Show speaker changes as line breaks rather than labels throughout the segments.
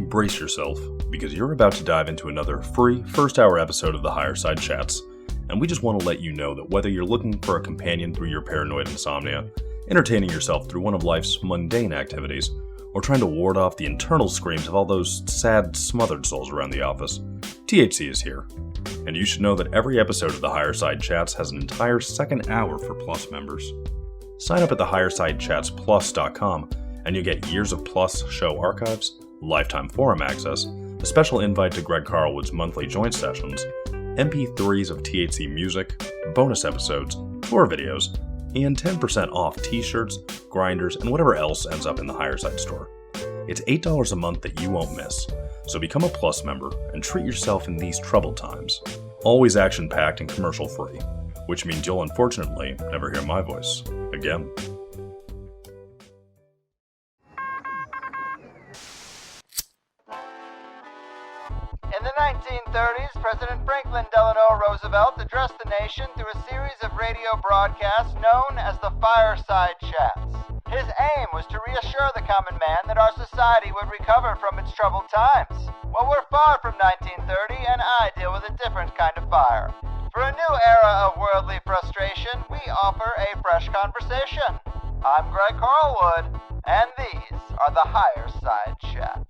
brace yourself, because you're about to dive into another free first-hour episode of the Higherside Chats, and we just want to let you know that whether you're looking for a companion through your paranoid insomnia, entertaining yourself through one of life's mundane activities, or trying to ward off the internal screams of all those sad, smothered souls around the office, THC is here. And you should know that every episode of the Higherside Chats has an entire second hour for Plus members. Sign up at thehighersidechatsplus.com and you'll get years of Plus show archives, lifetime forum access, a special invite to Greg Carlwood's monthly joint sessions, MP3s of THC music, bonus episodes, tour videos, and 10% off t-shirts, grinders, and whatever else ends up in the Higherside store. It's $8 a month that you won't miss, so become a Plus member and treat yourself in these troubled times. Always action-packed and commercial-free, which means you'll unfortunately never hear my voice again.
In the 1930s, President Franklin Delano Roosevelt addressed the nation through a series of radio broadcasts known as the Fireside Chats. His aim was to reassure the common man that our society would recover from its troubled times. Well, we're far from 1930, and I deal with a different kind of fire. For a new era of worldly frustration, we offer a fresh conversation. I'm Greg Carlwood, and these are the Higherside Chats.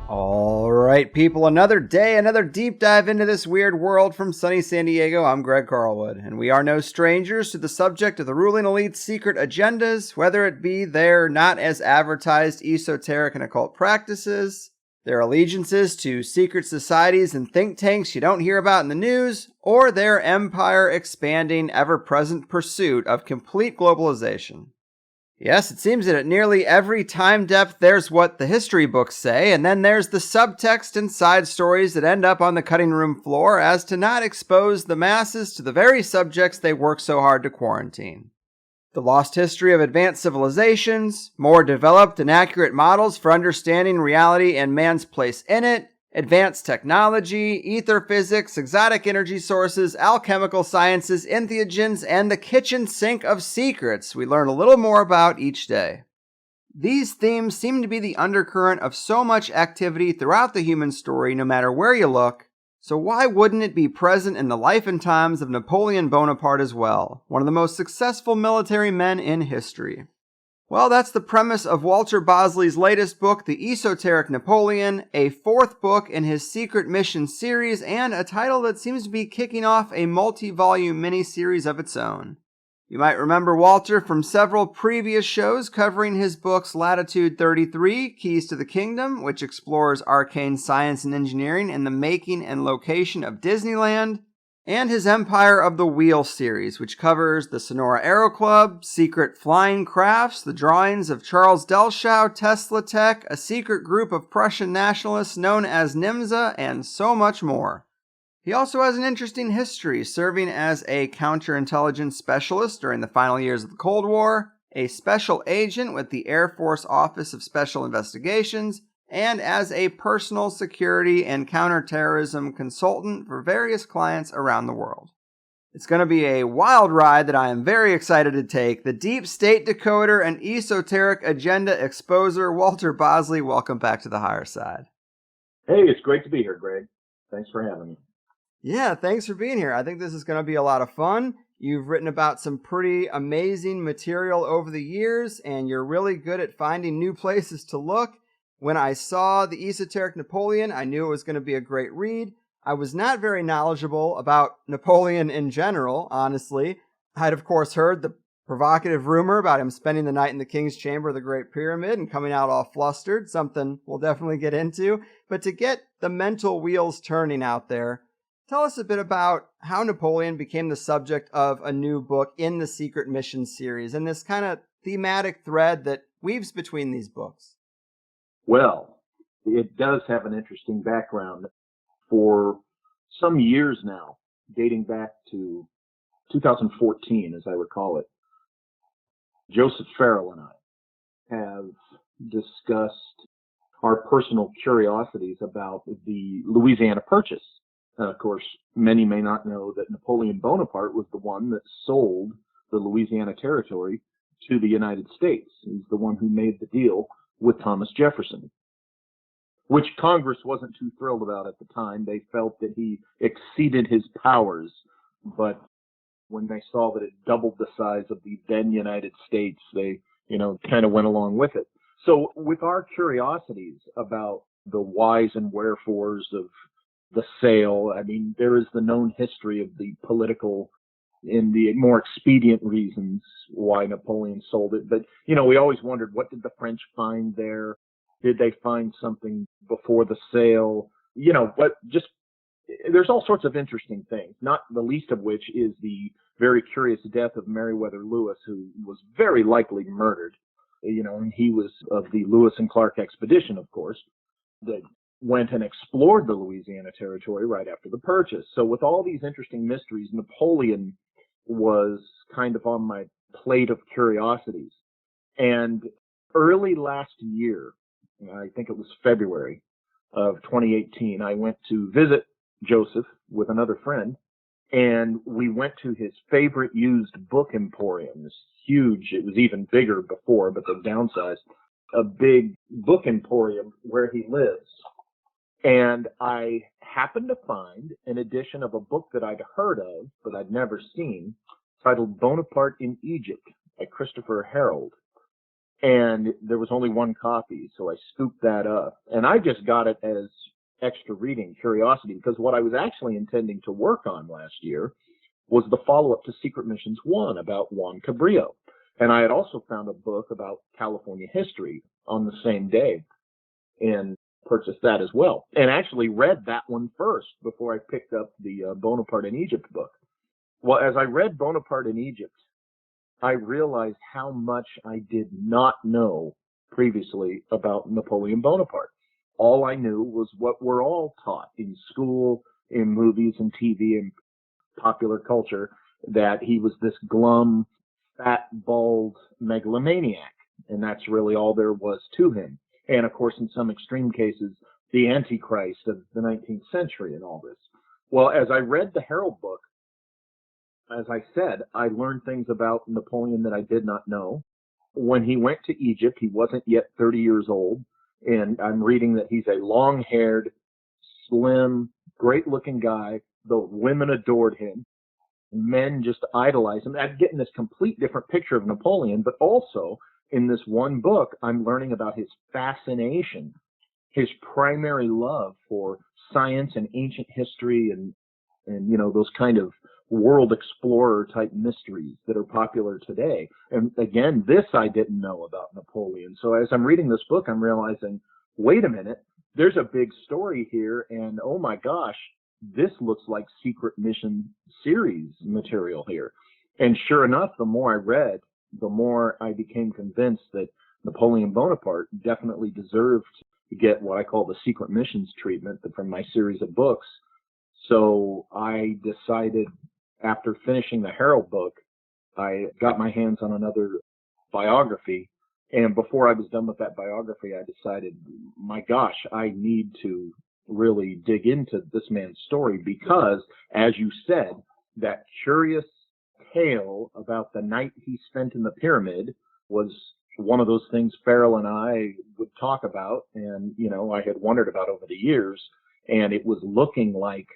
All right, people, another day, another deep dive into this weird world from sunny San Diego. I'm Greg Carlwood, and we are no strangers to the subject of the ruling elite's secret agendas, whether it be their not as advertised esoteric and occult practices, their allegiances to secret societies and think tanks you don't hear about in the news, or their empire-expanding, ever-present pursuit of complete globalization. Yes, it seems that at nearly every time depth there's what the history books say, and then there's the subtext and side stories that end up on the cutting room floor as to not expose the masses to the very subjects they work so hard to quarantine. The lost history of advanced civilizations, more developed and accurate models for understanding reality and man's place in it, advanced technology, ether physics, exotic energy sources, alchemical sciences, entheogens, and the kitchen sink of secrets we learn a little more about each day. These themes seem to be the undercurrent of so much activity throughout the human story no matter where you look, so why wouldn't it be present in the life and times of Napoleon Bonaparte as well, one of the most successful military men in history? Well, that's the premise of Walter Bosley's latest book, The Esoteric Napoleon, a fourth book in his Secret Mission series, and a title that seems to be kicking off a multi-volume mini-series of its own. You might remember Walter from several previous shows covering his books Latitude 33, Keys to the Kingdom, which explores arcane science and engineering and the making and location of Disneyland, and his Empire of the Wheel series, which covers the Sonora Aero Club, secret flying crafts, the drawings of Charles Delschow, Tesla Tech, a secret group of Prussian nationalists known as NIMSA, and so much more. He also has an interesting history, serving as a counterintelligence specialist during the final years of the Cold War, a special agent with the Air Force Office of Special Investigations, and as a personal security and counterterrorism consultant for various clients around the world. It's going to be a wild ride that I am very excited to take. The Deep State Decoder and Esoteric Agenda Exposer, Walter Bosley, welcome back to the Higherside.
Hey, it's great to be here, Greg. Thanks for having me.
Yeah, thanks for being here. I think this is going to be a lot of fun. You've written about some pretty amazing material over the years, and you're really good at finding new places to look. When I saw The Esoteric Napoleon, I knew it was going to be a great read. I was not very knowledgeable about Napoleon in general, honestly. I'd of course heard the provocative rumor about him spending the night in the King's Chamber of the Great Pyramid and coming out all flustered, something we'll definitely get into. But to get the mental wheels turning out there, tell us a bit about how Napoleon became the subject of a new book in the Secret Mission series and this kind of thematic thread that weaves between these books.
Well, it does have an interesting background. For some years now, dating back to 2014, as I recall it, Joseph Farrell and I have discussed our personal curiosities about the Louisiana Purchase. Of course, many may not know that Napoleon Bonaparte was the one that sold the Louisiana Territory to the United States. He's the one who made the deal with Thomas Jefferson. which Congress wasn't too thrilled about at the time. They felt that he exceeded his powers, but when they saw that it doubled the size of the then United States, they, kind of went along with it. So with our curiosities about the whys and wherefores of the sale, I mean, there is the known history of the political and the more expedient reasons why Napoleon sold it. But, we always wondered, what did the French find there? Did they find something before the sale? But just, there's all sorts of interesting things, not the least of which is the very curious death of Meriwether Lewis, who was very likely murdered. And he was of the Lewis and Clark expedition, of course, that went and explored the Louisiana Territory right after the purchase. So with all these interesting mysteries, Napoleon was kind of on my plate of curiosities. And early last year, I think it was February of 2018, I went to visit Joseph with another friend, and we went to his favorite used book emporium, this huge, it was even bigger before, but they've downsized, a big book emporium where he lives. And I happened to find an edition of a book that I'd heard of, but I'd never seen, titled Bonaparte in Egypt by Christopher Harold. And there was only one copy, so I scooped that up. And I just got it as extra reading curiosity, because what I was actually intending to work on last year was the follow-up to Secret Missions 1 about Juan Cabrillo. And I had also found a book about California history on the same day and purchased that as well. And actually read that one first before I picked up the Bonaparte in Egypt book. Well, as I read Bonaparte in Egypt, I realized how much I did not know previously about Napoleon Bonaparte. All I knew was what we're all taught in school, in movies and TV and popular culture, that he was this glum, fat, bald megalomaniac. And that's really all there was to him. And of course, in some extreme cases, the Antichrist of the 19th century and all this. Well, as I read the Harold book, as I said, I learned things about Napoleon that I did not know. When he went to Egypt, he wasn't yet 30 years old. And I'm reading that he's a long-haired, slim, great-looking guy. The women adored him. Men just idolized him. I'm getting this complete different picture of Napoleon, but also in this one book, I'm learning about his fascination, his primary love for science and ancient history and those kind of world explorer type mysteries that are popular today. And again, this I didn't know about Napoleon. So as I'm reading this book, I'm realizing, wait a minute, there's a big story here. And oh my gosh, this looks like Secret Mission series material here. And sure enough, the more I read, the more I became convinced that Napoleon Bonaparte definitely deserved to get what I call the Secret Missions treatment from my series of books. So I decided, after finishing the Harold book, I got my hands on another biography. And before I was done with that biography, I decided, my gosh, I need to really dig into this man's story because, as you said, that curious tale about the night he spent in the pyramid was one of those things Farrell and I would talk about and, I had wondered about over the years. And it was looking like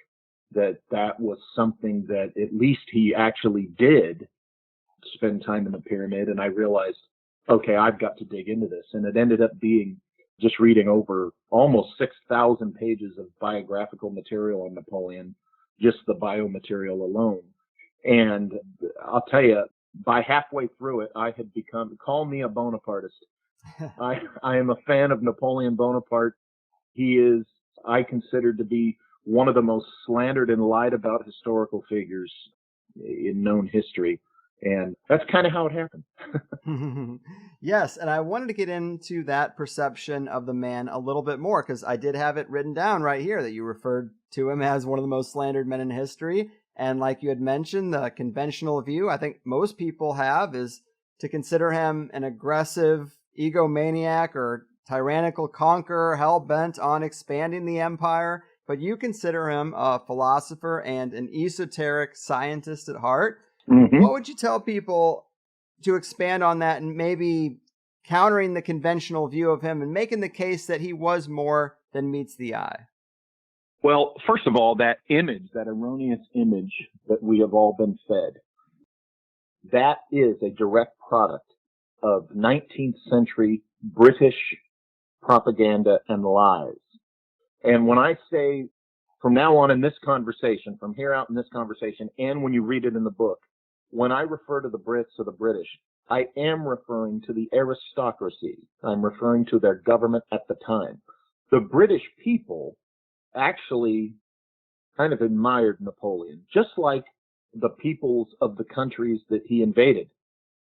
that was something that at least he actually did spend time in the pyramid. And I realized, okay, I've got to dig into this. And it ended up being just reading over almost 6,000 pages of biographical material on Napoleon, just the biomaterial alone. And I'll tell you, by halfway through it, I had become, call me a Bonapartist. I am a fan of Napoleon Bonaparte. He is, I consider to be one of the most slandered and lied about historical figures in known history. And that's kind of how it happened.
Yes, and I wanted to get into that perception of the man a little bit more, because I did have it written down right here that you referred to him as one of the most slandered men in history. And like you had mentioned, the conventional view I think most people have is to consider him an aggressive egomaniac or tyrannical conqueror hell-bent on expanding the empire. But you consider him a philosopher and an esoteric scientist at heart. Mm-hmm. What would you tell people to expand on that and maybe countering the conventional view of him and making the case that he was more than meets the eye?
Well, first of all, that image, that erroneous image that we have all been fed, that is a direct product of 19th century British propaganda and lies. And when I say from now on in this conversation, from here out in this conversation, and when you read it in the book, when I refer to the Brits or the British, I am referring to the aristocracy. I'm referring to their government at the time. The British people actually kind of admired Napoleon, just like the peoples of the countries that he invaded,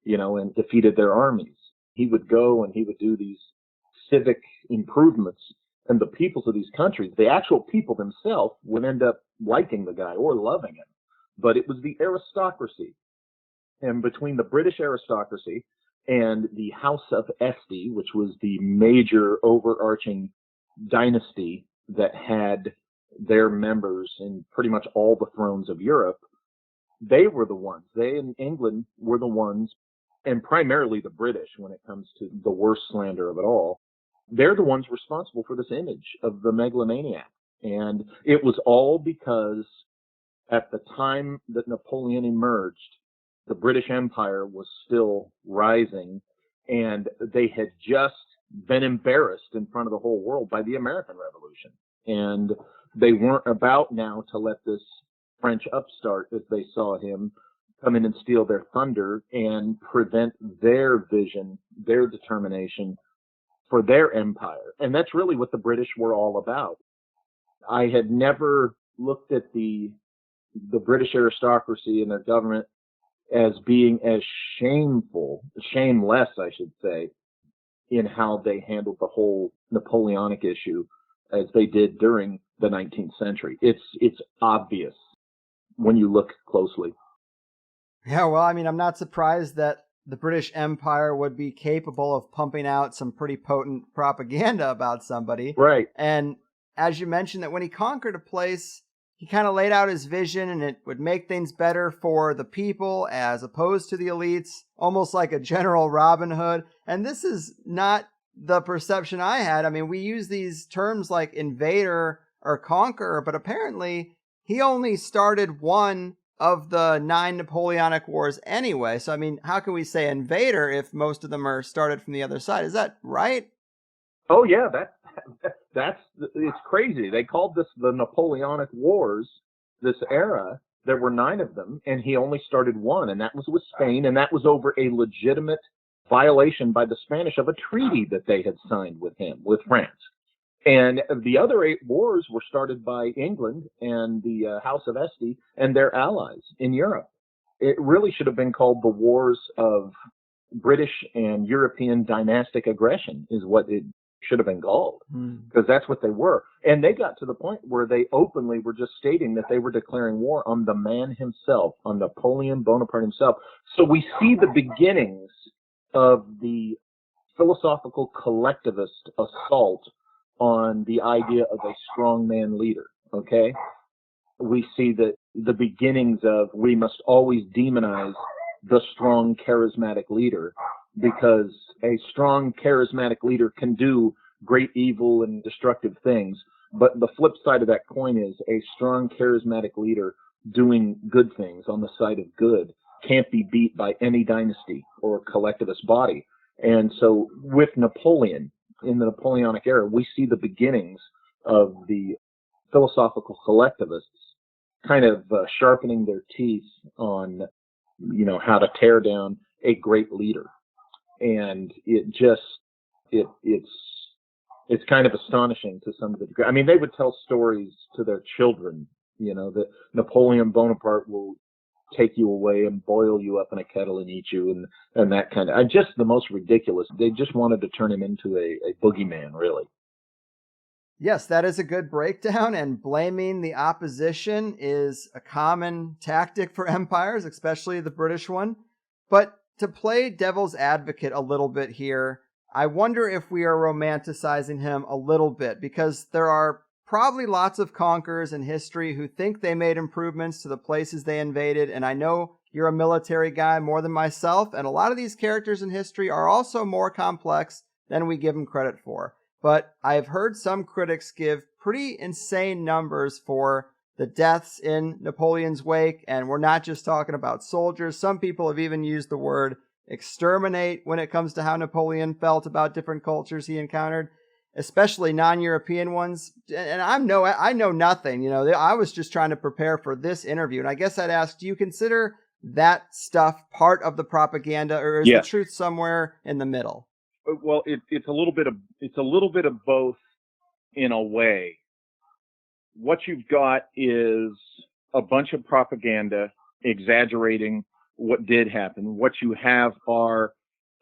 and defeated their armies. He would go and he would do these civic improvements, and the peoples of these countries, the actual people themselves, would end up liking the guy or loving him. But it was the aristocracy. And between the British aristocracy and the House of Este, which was the major overarching dynasty that had their members in pretty much all the thrones of Europe, they in England were the ones, and primarily the British when it comes to the worst slander of it all, they're the ones responsible for this image of the megalomaniac. And it was all because at the time that Napoleon emerged, the British Empire was still rising, and they had just been embarrassed in front of the whole world by the American Revolution. And they weren't about now to let this French upstart, as they saw him, come in and steal their thunder and prevent their vision, their determination for their empire. And that's really what the British were all about. I had never looked at the British aristocracy and their government as being as shameless, I should say, in how they handled the whole Napoleonic issue as they did during the 19th century. It's obvious when you look closely.
Yeah, well, I mean, I'm not surprised that the British Empire would be capable of pumping out some pretty potent propaganda about somebody.
Right.
And as you mentioned, that when he conquered a place, he kind of laid out his vision, and it would make things better for the people as opposed to the elites, almost like a general Robin Hood. And this is not the perception I had. I mean, we use these terms like invader or conqueror, but apparently he only started one of the 9 Napoleonic Wars anyway. So, I mean, how can we say invader if most of them are started from the other side? Is that right?
Oh, yeah, it's crazy. They called this the Napoleonic Wars, this era. There were 9 of them, and he only started one, and that was with Spain, and that was over a legitimate violation by the Spanish of a treaty that they had signed with France. And the other 8 wars were started by England and the House of Este and their allies in Europe. It really should have been called the Wars of British and European Dynastic Aggression, is what it should have been called, because that's what they were. And they got to the point where they openly were just stating that they were declaring war on the man himself, on Napoleon Bonaparte himself. So we see the beginnings of the philosophical collectivist assault on the idea of a strongman leader, okay? We see that the beginnings of we must always demonize the strong, charismatic leader, because a strong, charismatic leader can do great evil and destructive things. But the flip side of that coin is a strong, charismatic leader doing good things on the side of good can't be beat by any dynasty or collectivist body. And so with Napoleon, in the Napoleonic era, we see the beginnings of the philosophical collectivists kind of sharpening their teeth on, how to tear down a great leader. And it's kind of astonishing to some degree. I mean, they would tell stories to their children, that Napoleon Bonaparte will take you away and boil you up in a kettle and eat you, and that kind of, just the most ridiculous. They just wanted to turn him into a boogeyman, really.
Yes, that is a good breakdown, and blaming the opposition is a common tactic for empires, especially the British one. But to play devil's advocate a little bit here, I wonder if we are romanticizing him a little bit, because there are probably lots of conquerors in history who think they made improvements to the places they invaded, and I know you're a military guy more than myself, and a lot of these characters in history are also more complex than we give them credit for. but I've heard some critics give pretty insane numbers for the deaths in Napoleon's wake, and we're not just talking about soldiers. Some people have even used the word exterminate when it comes to how Napoleon felt about different cultures he encountered, especially non-European ones. And I know nothing. You know, I was just trying to prepare for this interview, and I guess I'd ask, do you consider that stuff part of the propaganda, or is the truth somewhere in the middle?
Well, it's a little bit of both in a way. What you've got is a bunch of propaganda exaggerating what did happen. What you have are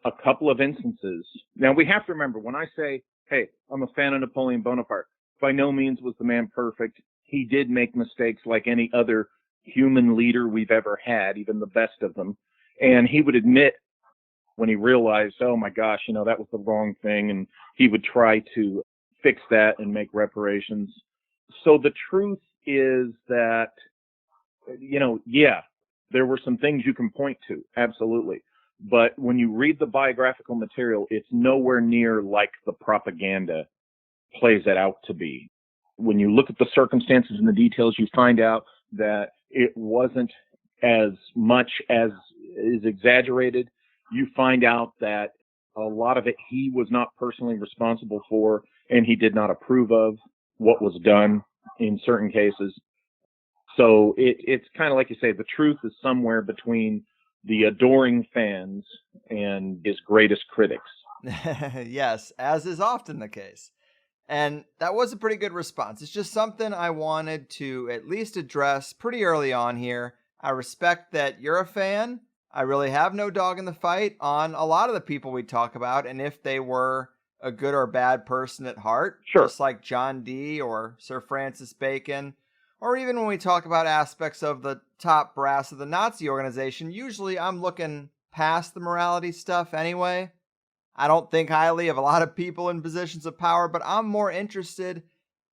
a couple of instances. Now, we have to remember, when I say, hey, I'm a fan of Napoleon Bonaparte, by no means was the man perfect. He did make mistakes like any other human leader we've ever had, even the best of them. And he would admit when he realized, oh my gosh, you know, that was the wrong thing. And he would try to fix that and make reparations. So the truth is that, you know, yeah, there were some things you can point to, absolutely. But when you read the biographical material, it's nowhere near like the propaganda plays it out to be. When you look at the circumstances and the details, you find out that it wasn't as much as is exaggerated. You find out that a lot of it he was not personally responsible for, and he did not approve of what was done in certain cases. So it's kind of like you say, the truth is somewhere between the adoring fans and his greatest critics.
Yes, as is often the case. And that was a pretty good response. It's just something I wanted to at least address pretty early on here. I respect that you're a fan. I really have no dog in the fight on a lot of the people we talk about, and if they were a good or bad person at heart,
sure,
just like John Dee or Sir Francis Bacon, or even when we talk about aspects of the top brass of the Nazi organization, usually I'm looking past the morality stuff anyway. I don't think highly of a lot of people in positions of power, but I'm more interested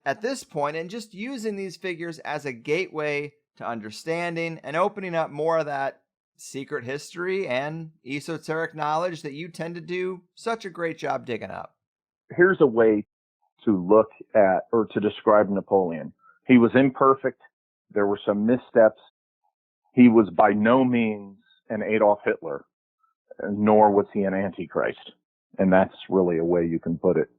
at this point in just using these figures as a gateway to understanding and opening up more of that secret history and esoteric knowledge that you tend to do such a great job digging up.
Here's a way to look at or to describe Napoleon. He was imperfect. There were some missteps. He was by no means an Adolf Hitler, nor was he an Antichrist. And that's really a way you can put it.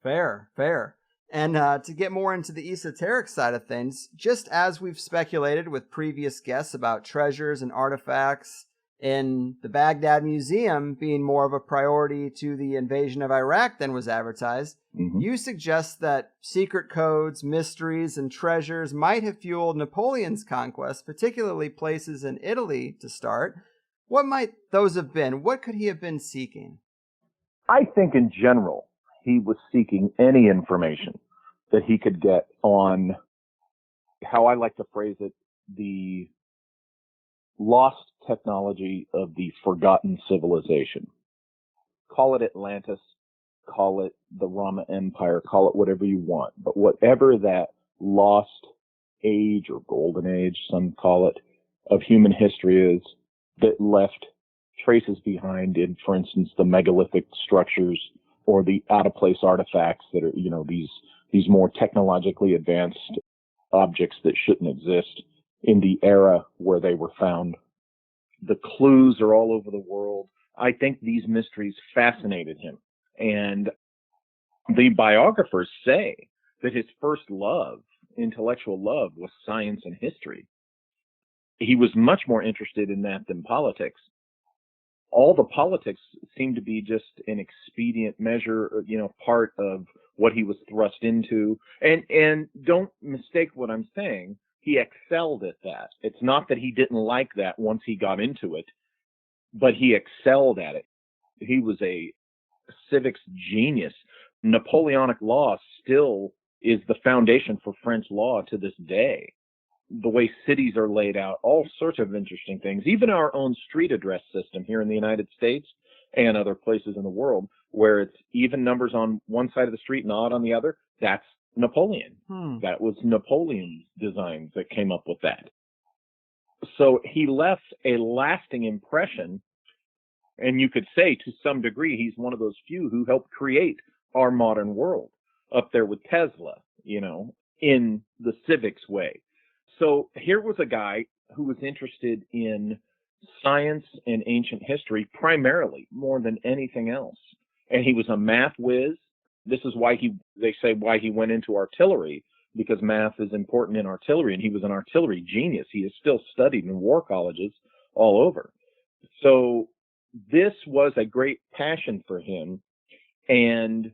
Fair. And to get more into the esoteric side of things, just as we've speculated with previous guests about treasures and artifacts in the Baghdad Museum being more of a priority to the invasion of Iraq than was advertised, you suggest that secret codes, mysteries, and treasures might have fueled Napoleon's conquest, particularly places in Italy to start. What might those have been? What could he have been seeking?
I think in general, he was seeking any information that he could get on, how I like to phrase it, the lost technology of the forgotten civilization. Call it Atlantis, call it the Rama Empire, call it whatever you want. But whatever that lost age or golden age, some call it, of human history is, that left traces behind in, for instance, the megalithic structures or the out-of-place artifacts that are, you know, these more technologically advanced objects that shouldn't exist in the era where they were found. The clues are all over the world. I think these mysteries fascinated him. And the biographers say that his first love, intellectual love, was science and history. He was much more interested in that than politics. All the politics seemed to be just an expedient measure, you know, part of what he was thrust into. And don't mistake what I'm saying. He excelled at that. It's not that he didn't like that once he got into it, but he excelled at it. He was a civics genius. Napoleonic law still is the foundation for French law to this day. The way cities are laid out, all sorts of interesting things. Even our own street address system here in the United States and other places in the world, where it's even numbers on one side of the street and odd on the other, that's Napoleon. That was Napoleon's designs that came up with that. So he left a lasting impression, and you could say to some degree he's one of those few who helped create our modern world. up there with Tesla, in the civics way. So here was a guy who was interested in science and ancient history primarily, more than anything else. And he was a math whiz. This is why they say why he went into artillery, because math is important in artillery, and he was an artillery genius. He is still studied in war colleges all over. So this was a great passion for him. And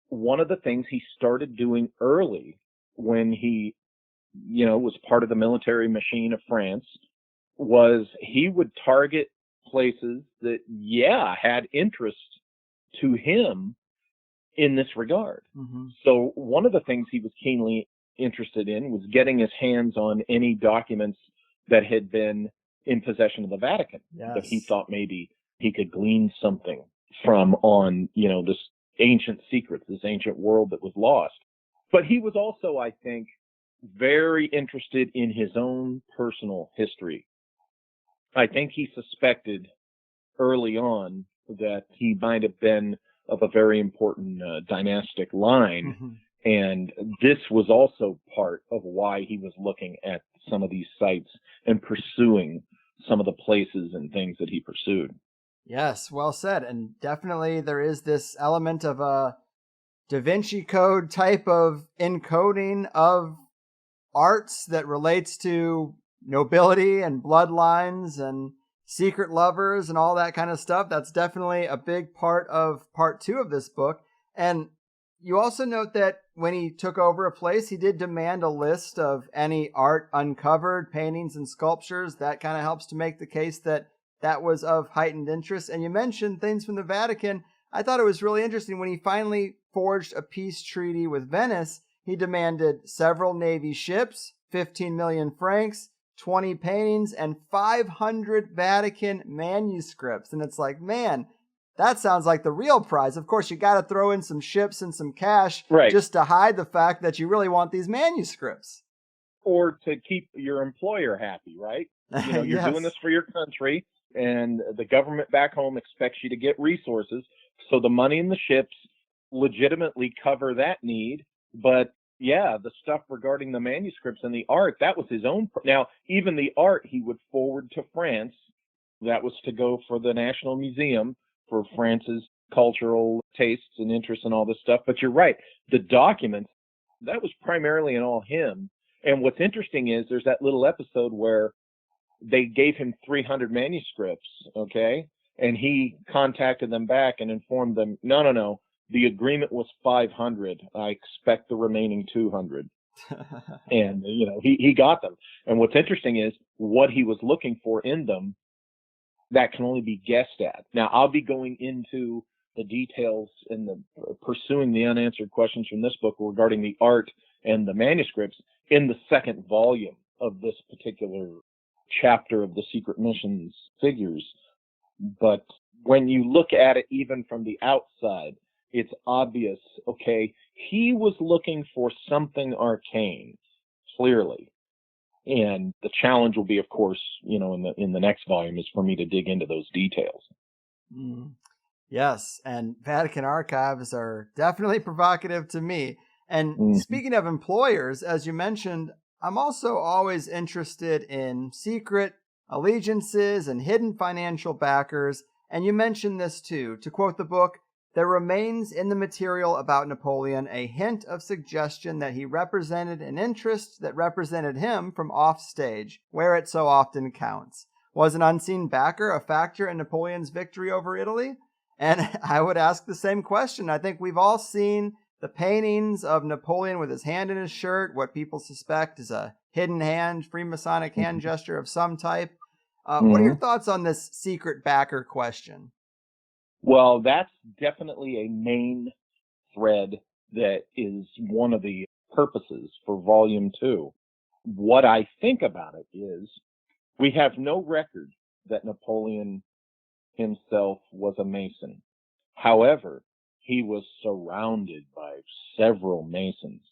one of the things he started doing early when he, was part of the military machine of France was he would target places that, had interest to him in this regard. Mm-hmm. So one of the things he was keenly interested in was getting his hands on any documents that had been in possession of the Vatican, that he thought maybe he could glean something from on, this ancient secrets, this ancient world that was lost. But he was also, I think, very interested in his own personal history. I think he suspected early on that he might have been of a very important dynastic line. Mm-hmm. And this was also part of why he was looking at some of these sites and pursuing some of the places and things that he pursued.
Yes, well said. And definitely there is this element of a Da Vinci Code type of encoding of arts that relates to nobility and bloodlines and secret lovers and all that kind of stuff. That's definitely a big part of part 2 of this book. And you also note that when he took over a place, he did demand a list of any art uncovered, paintings and sculptures. That kind of helps to make the case that that was of heightened interest. And you mentioned things from the Vatican. I thought it was really interesting when he finally forged a peace treaty with Venice. He demanded several Navy ships, 15 million francs, 20 paintings, and 500 Vatican manuscripts. And it's like, man, that sounds like the real prize. Of course, you got to throw in some ships and some cash just to hide the fact that you really want these manuscripts.
Or to keep your employer happy, right? You're doing this for your country, and the government back home expects you to get resources. So the money in the ships legitimately cover that need. But the stuff regarding the manuscripts and the art, that was his own. Now, even the art he would forward to France. That was to go for the National Museum for France's cultural tastes and interests and all this stuff. But you're right. The documents, that was primarily and all him. And what's interesting is there's that little episode where they gave him 300 manuscripts, okay? And he contacted them back and informed them, no. The agreement was 500. I expect the remaining 200. And, he got them. And what's interesting is what he was looking for in them, that can only be guessed at. Now, I'll be going into the details and pursuing the unanswered questions from this book regarding the art and the manuscripts in the second volume of this particular chapter of the Secret Missions figures. But when you look at it even from the outside, it's obvious, okay, he was looking for something arcane, clearly. And the challenge will be, of course, in the next volume is for me to dig into those details.
Mm. Yes, and Vatican archives are definitely provocative to me. And speaking of employers, as you mentioned, I'm also always interested in secret allegiances and hidden financial backers. And you mentioned this too. To quote the book, there remains in the material about Napoleon a hint of suggestion that he represented an interest that represented him from offstage, where it so often counts. Was an unseen backer a factor in Napoleon's victory over Italy? And I would ask the same question. I think we've all seen the paintings of Napoleon with his hand in his shirt, what people suspect is a hidden hand, Freemasonic hand gesture of some type. What are your thoughts on this secret backer question?
Well, that's definitely a main thread that is one of the purposes for Volume 2. What I think about it is we have no record that Napoleon himself was a Mason. However, he was surrounded by several Masons.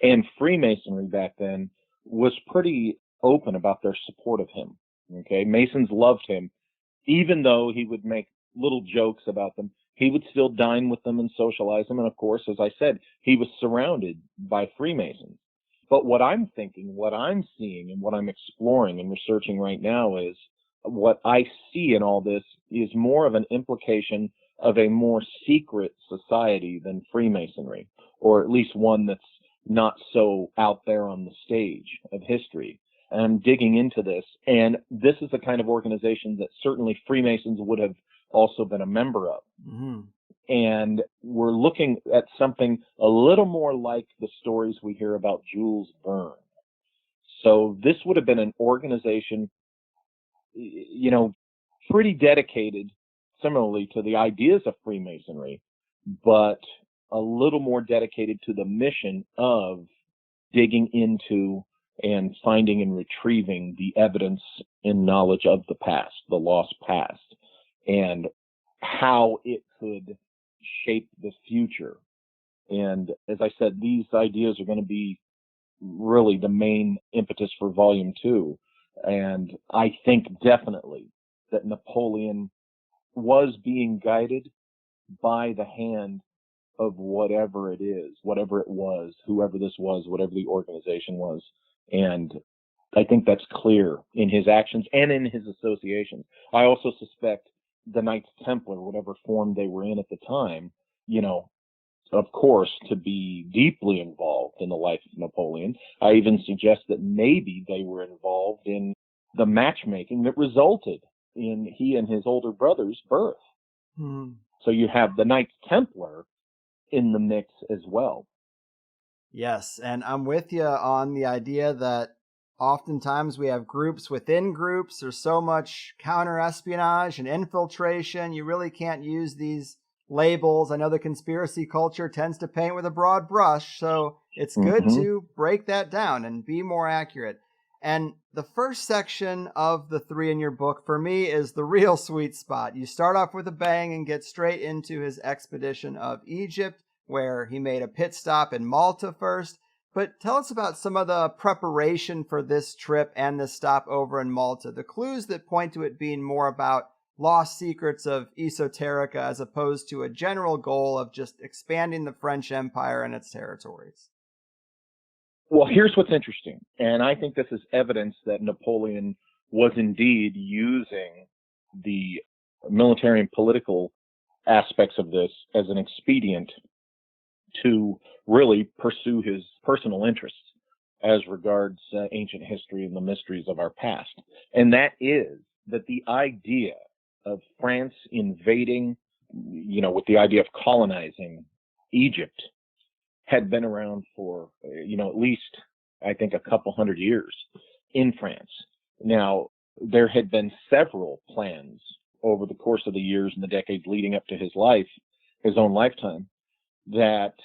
And Freemasonry back then was pretty open about their support of him. Okay, Masons loved him, even though he would make little jokes about them. he would still dine with them and socialize them. And of course, as I said, he was surrounded by Freemasons. But what I'm thinking, what I'm seeing, and what I'm exploring and researching right now is what I see in all this is more of an implication of a more secret society than Freemasonry, or at least one that's not so out there on the stage of history. And I'm digging into this, and this is the kind of organization that certainly Freemasons would have also been a member of.
Mm-hmm.
And we're looking at something a little more like the stories we hear about Jules Verne. So this would have been an organization, you know, pretty dedicated, similarly to the ideas of Freemasonry, but a little more dedicated to the mission of digging into and finding and retrieving the evidence and knowledge of the past, the lost past, and how it could shape the future. And as I said, these ideas are going to be really the main impetus for volume 2. And I think definitely that Napoleon was being guided by the hand of whatever it is, whatever it was, whoever this was, whatever the organization was. And I think that's clear in his actions and in his associations. I also suspect the Knights Templar, whatever form they were in at the time, you know, of course, to be deeply involved in the life of Napoleon. I even suggest that maybe they were involved in the matchmaking that resulted in he and his older brother's birth. So you have the Knights Templar in the mix as well.
Yes, and I'm with you on the idea that oftentimes we have groups within groups. There's so much counterespionage and infiltration. You really can't use these labels. I know the conspiracy culture tends to paint with a broad brush, so it's good to break that down and be more accurate. And the first section of the 3 in your book, for me, is the real sweet spot. You start off with a bang and get straight into his expedition of Egypt, where he made a pit stop in Malta first. But tell us about some of the preparation for this trip and the stop over in Malta, the clues that point to it being more about lost secrets of esoterica as opposed to a general goal of just expanding the French Empire and its territories.
Well, here's what's interesting, and I think this is evidence that Napoleon was indeed using the military and political aspects of this as an expedient to really pursue his personal interests as regards ancient history and the mysteries of our past. And that is that the idea of France invading, you know, with the idea of colonizing Egypt had been around for, you know, at least, I think, a couple hundred years in France. Now, there had been several plans over the course of the years and the decades leading up to his life, his own lifetime, that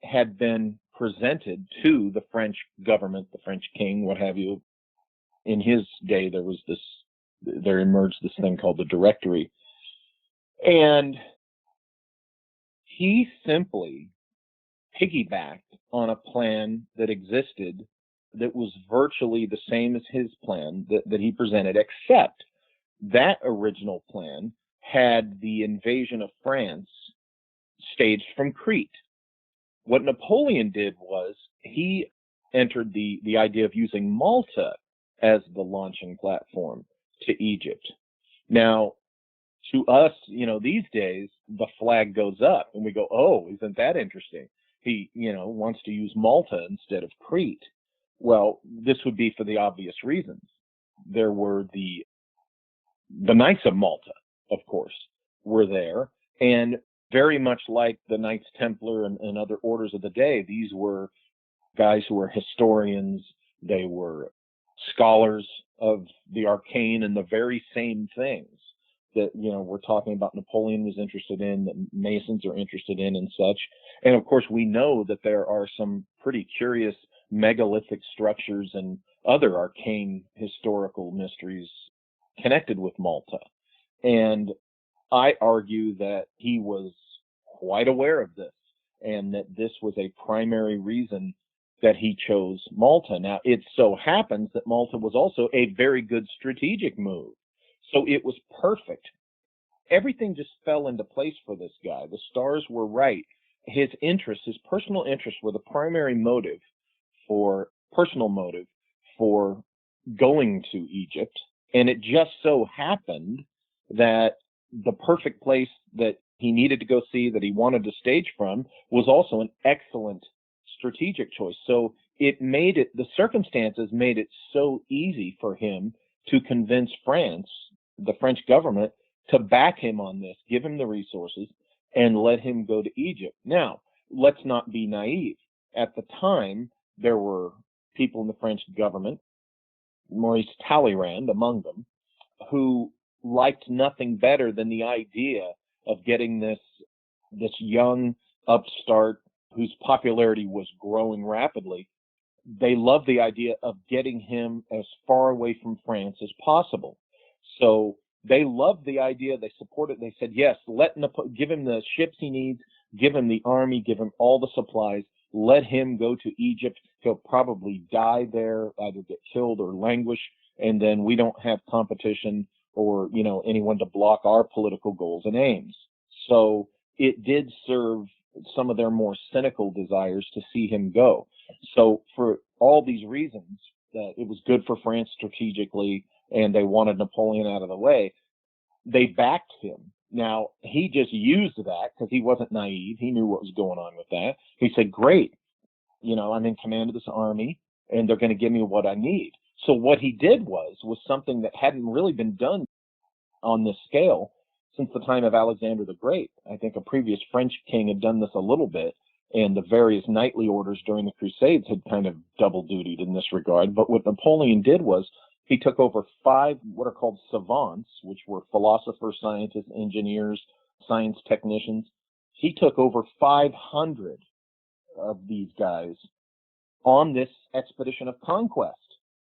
had been presented to the French government, the French king, what have you. In his day, there emerged this thing called the Directory. And he simply piggybacked on a plan that existed that was virtually the same as his plan that he presented, except that original plan had the invasion of France staged from Crete. What Napoleon did was he entered the idea of using Malta as the launching platform to Egypt. Now, to us, you know, these days, the flag goes up and we go, oh, isn't that interesting? He, you know, wants to use Malta instead of Crete. Well, this would be for the obvious reasons. There were the Knights of Malta, of course, were there. And very much like the Knights Templar and other orders of the day, these were guys who were historians. They were scholars of the arcane and the very same things that, you know, we're talking about Napoleon was interested in, that Masons are interested in and such. And of course, we know that there are some pretty curious megalithic structures and other arcane historical mysteries connected with Malta. And I argue that he was quite aware of this and that this was a primary reason that he chose Malta. Now, it so happens that Malta was also a very good strategic move. So it was perfect
everything just fell into place for this guy. The stars were right. His interests, his personal interests, were the primary personal motive for going to Egypt. And it just so happened that the perfect place that he needed to go see, that he wanted to stage from, was also an excellent strategic choice. So the circumstances made it so easy for him to convince France, the French government, to back him on this, give him the resources, and let him go to Egypt. Now, let's not be naive. At the time, there were people in the French government, Maurice Talleyrand among them, who liked nothing better than the idea of getting this young upstart whose popularity was growing rapidly. They loved the idea of getting him as far away from France as possible. So they loved the idea. They supported. They said, yes, give him the ships he needs, give him the army, give him all the supplies. Let him go to Egypt. He'll probably die there, either get killed or languish, and then we don't have competition or, anyone to block our political goals and aims. So it did serve some of their more cynical desires to see him go. So for all these reasons, that it was good for France strategically, and they wanted Napoleon out of the way, they backed him. Now, he just used that because he wasn't naive. He knew what was going on with that. He said, great, I'm in command of this army, and they're going to give me what I need. So what he did was something that hadn't really been done on this scale since the time of Alexander the Great. I think a previous French king had done this a little bit, and the various knightly orders during the Crusades had kind of double-dutied in this regard. But what Napoleon did was he took over 5 what are called savants, which were philosophers, scientists, engineers, science technicians. He took over 500 of these guys on this expedition of conquest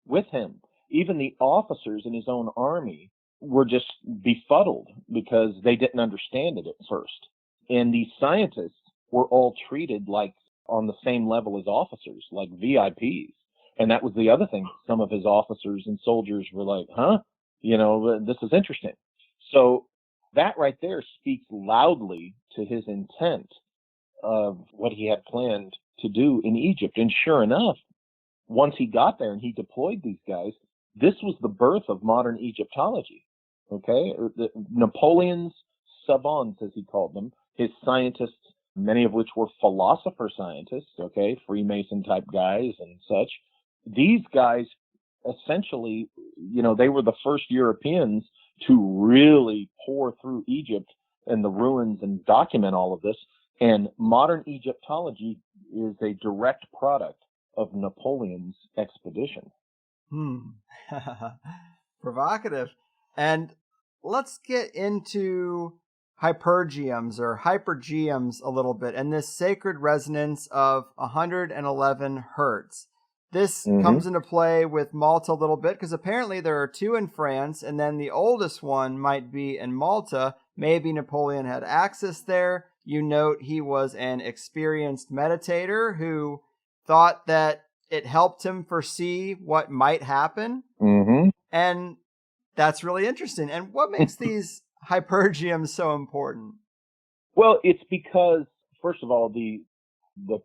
with him. Even the officers in his own army were just befuddled because they didn't understand it at first. And these scientists were all treated like on the same level as officers, like VIPs. And that was the other thing. Some of his officers and soldiers were like, this is interesting. So that right there speaks loudly to his intent of what he had planned to do in Egypt. And sure enough, once he got there and he deployed these guys, this was the birth of modern Egyptology. Okay? Napoleon's savants, as he called them, his scientists, many of which were philosopher scientists, okay, Freemason type guys and such. These guys essentially, they were the first Europeans to really pour through Egypt and the ruins and document all of this. And modern Egyptology is a direct product of Napoleon's expedition.
Provocative. And let's get into hypergeums or hypergeums a little bit, and this sacred resonance of 111 hertz. This comes into play with Malta a little bit because apparently there are 2 in France, and then the oldest one might be in Malta. Maybe Napoleon had access there. You note he was an experienced meditator who thought that it helped him foresee what might happen. And that's really interesting. And what makes these hypergeums so important?
Well, it's because, first of all, the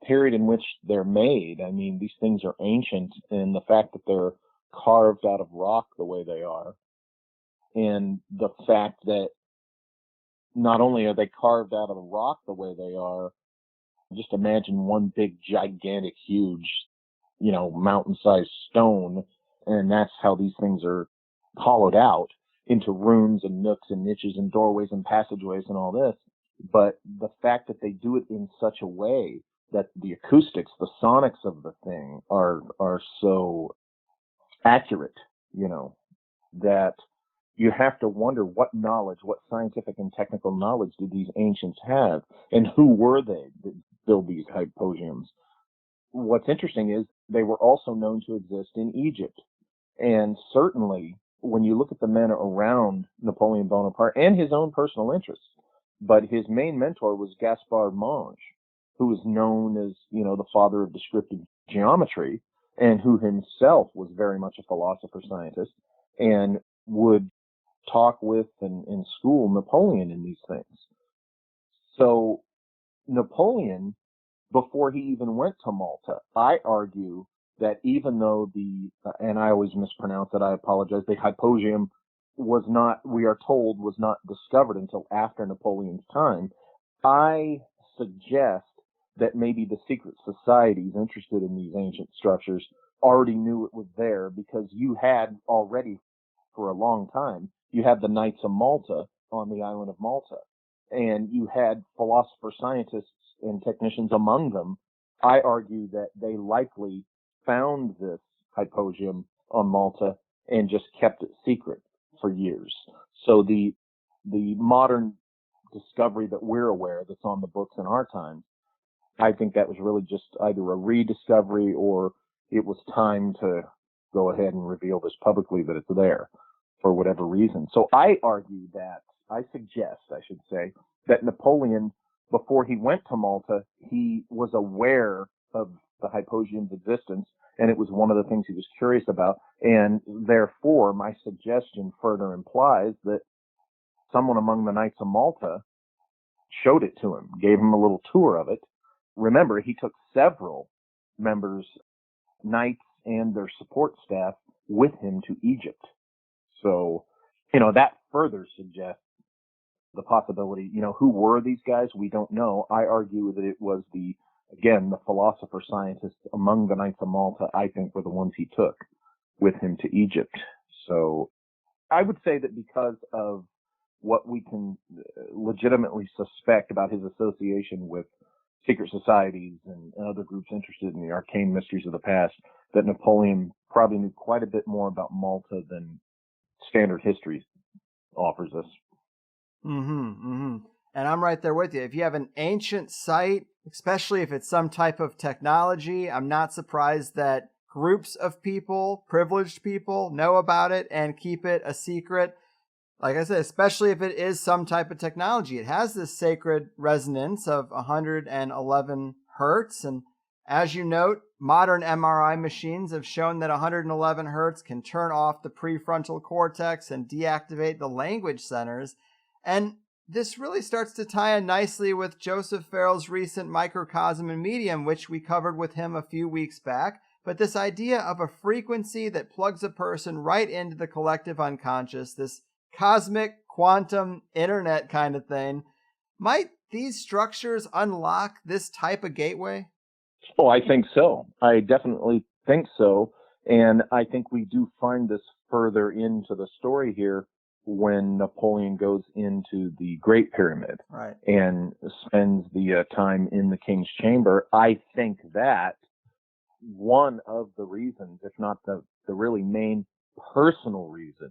period in which they're made, I mean, these things are ancient, and the fact that they're carved out of rock the way they are, and the fact that not only are they carved out of the rock the way they are, just imagine one big, gigantic, huge, mountain-sized stone, and that's how these things are hollowed out into rooms and nooks and niches and doorways and passageways and all this. But the fact that they do it in such a way that the acoustics, the sonics of the thing are so accurate, that you have to wonder what knowledge, what scientific and technical knowledge did these ancients have, and who were they that built these hypogeums? What's interesting is they were also known to exist in Egypt. And certainly, when you look at the men around Napoleon Bonaparte and his own personal interests, but his main mentor was Gaspard Monge, who was known as, the father of descriptive geometry, and who himself was very much a philosopher scientist, and would talk with and school Napoleon in these things. So Napoleon, before he even went to Malta, I argue that even though and I always mispronounce it, I apologize, the Hypogeum was not, we are told, was not discovered until after Napoleon's time, I suggest that maybe the secret societies interested in these ancient structures already knew it was there, because you had already, for a long time, you had the Knights of Malta on the island of Malta, and you had philosopher scientists and technicians among them. I argue that they likely found this Hypogeum on Malta and just kept it secret for years. So the modern discovery that we're aware that's on the books in our time, I think that was really just either a rediscovery or it was time to go ahead and reveal this publicly that it's there for whatever reason. So I suggest that Napoleon, before he went to Malta, he was aware of the Hypogeum's existence, and it was one of the things he was curious about. And therefore, my suggestion further implies that someone among the Knights of Malta showed it to him, gave him a little tour of it. Remember, he took several members, knights and their support staff, with him to Egypt. So, that further suggests the possibility, who were these guys? We don't know. I argue that it was the philosopher scientists among the Knights of Malta, I think, were the ones he took with him to Egypt. So I would say that because of what we can legitimately suspect about his association with secret societies and other groups interested in the arcane mysteries of the past, that Napoleon probably knew quite a bit more about Malta than standard history offers us.
And I'm right there with you. If you have an ancient site, especially if it's some type of technology, I'm not surprised that groups of people, privileged people, know about it and keep it a secret. Like I said, especially if it is some type of technology. It has this sacred resonance of 111 hertz. And as you note, modern MRI machines have shown that 111 hertz can turn off the prefrontal cortex and deactivate the language centers. And this really starts to tie in nicely with Joseph Farrell's recent Microcosm and Medium, which we covered with him a few weeks back. But this idea of a frequency that plugs a person right into the collective unconscious, this cosmic quantum internet kind of thing, might these structures unlock this type of gateway?
Oh, I think so. I definitely think so. And I think we do find this further into the story here when Napoleon goes into the Great Pyramid,
right,
and spends the time in the King's Chamber. I think that one of the reasons, if not the really main personal reason,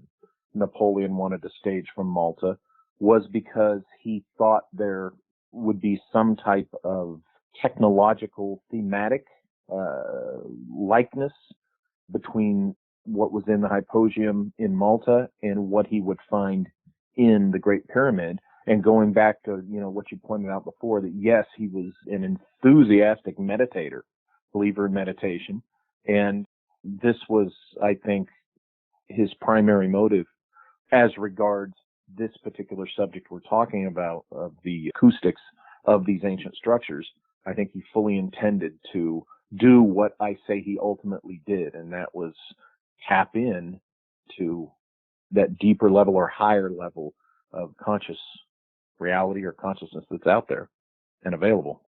Napoleon wanted to stage from Malta was because he thought there would be some type of technological thematic likeness between what was in the Hypogeum in Malta and what he would find in the Great Pyramid. And going back to, what you pointed out before, that yes, he was an enthusiastic meditator, believer in meditation. And this was, I think, his primary motive as regards this particular subject we're talking about, of the acoustics of these ancient structures. I think he fully intended to do what I say he ultimately did, and that was tap in to that deeper level or higher level of conscious reality or consciousness that's out there and available.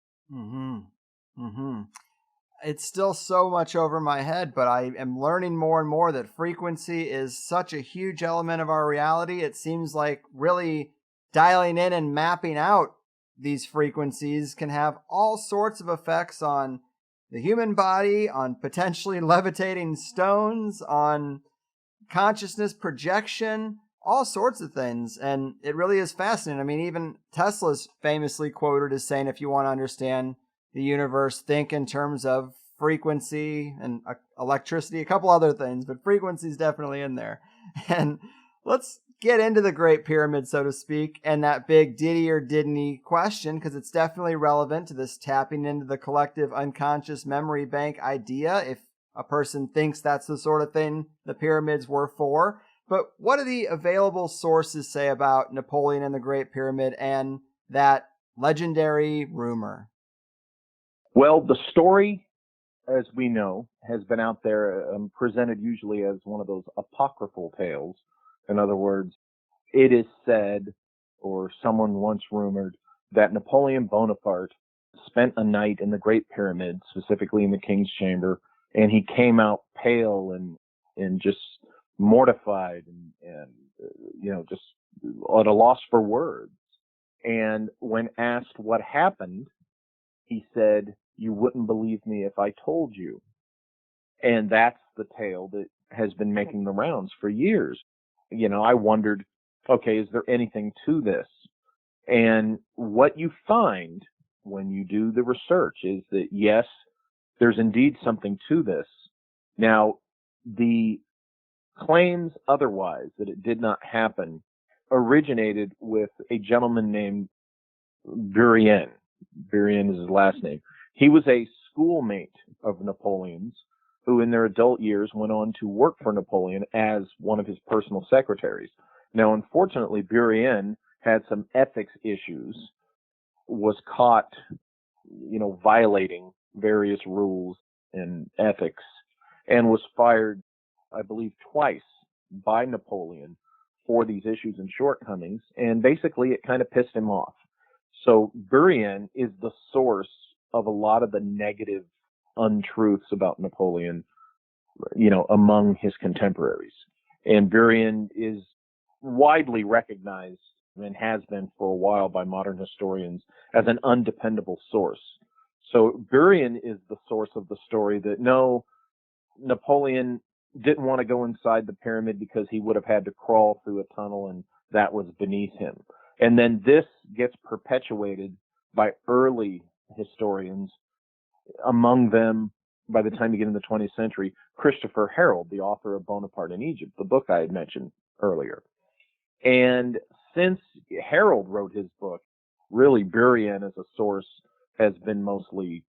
It's still so much over my head, but I am learning more and more that frequency is such a huge element of our reality. It seems like really dialing in and mapping out these frequencies can have all sorts of effects on the human body, on potentially levitating stones, on consciousness projection, all sorts of things. And it really is fascinating. I mean, even Tesla's famously quoted as saying, if you want to understand the universe, think in terms of frequency and electricity, a couple other things, but frequency is definitely in there. And let's get into the Great Pyramid, so to speak, and that big did he or didn't he question, because it's definitely relevant to this tapping into the collective unconscious memory bank idea, if a person thinks that's the sort of thing the pyramids were for. But what do the available sources say about Napoleon and the Great Pyramid and that legendary rumor?
Well, the story, as we know, has been out there presented usually as one of those apocryphal tales. In other words, it is said, or someone once rumored, that Napoleon Bonaparte spent a night in the Great Pyramid, specifically in the King's Chamber, and he came out pale and just mortified and just at a loss for words. And when asked what happened, he said, "You wouldn't believe me if I told you." And that's the tale that has been making the rounds for years. I wondered, okay, is there anything to this? And what you find when you do the research is that, yes, there's indeed something to this. Now, the claims otherwise, that it did not happen, originated with a gentleman named Bourrienne. Bourrienne is his last name. He was a schoolmate of Napoleon's, who in their adult years went on to work for Napoleon as one of his personal secretaries. Now, unfortunately, Bourrienne had some ethics issues, was caught, violating various rules and ethics, and was fired, I believe, twice by Napoleon for these issues and shortcomings, and basically it kind of pissed him off. So Bourrienne is the source of a lot of the negative untruths about Napoleon, among his contemporaries. And Bourrienne is widely recognized and has been for a while by modern historians as an undependable source. So Bourrienne is the source of the story that, no, Napoleon didn't want to go inside the pyramid because he would have had to crawl through a tunnel and that was beneath him. And then this gets perpetuated by early historians, among them, by the time you get into the 20th century, Christopher Harold, the author of Bonaparte in Egypt, the book I had mentioned earlier. And since Harold wrote his book, really Bourrienne as a source has been mostly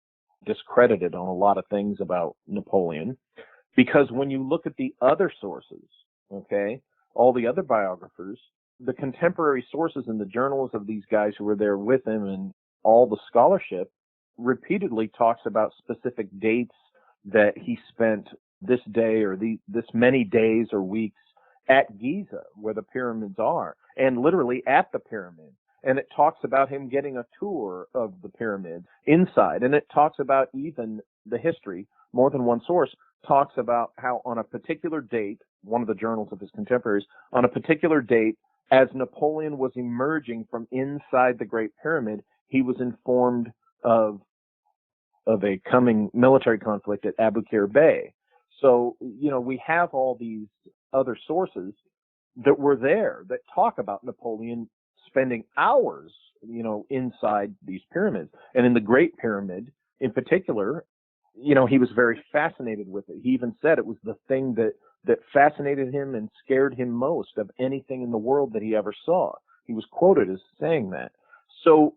discredited on a lot of things about Napoleon, because when you look at the other sources, okay, all the other biographers, the contemporary sources and the journals of these guys who were there with him and all the scholarship repeatedly talks about specific dates that he spent this day or this many days or weeks at Giza, where the pyramids are, and literally at the pyramid. And it talks about him getting a tour of the pyramid inside. And it talks about even the history, more than one source, talks about how on a particular date, one of the journals of his contemporaries, on a particular date, as Napoleon was emerging from inside the Great Pyramid, he was informed of a coming military conflict at Abu Qir Bay. So, we have all these other sources that were there that talk about Napoleon spending hours, inside these pyramids. And in the Great Pyramid, in particular, he was very fascinated with it. He even said it was the thing that fascinated him and scared him most of anything in the world that he ever saw. He was quoted as saying that. So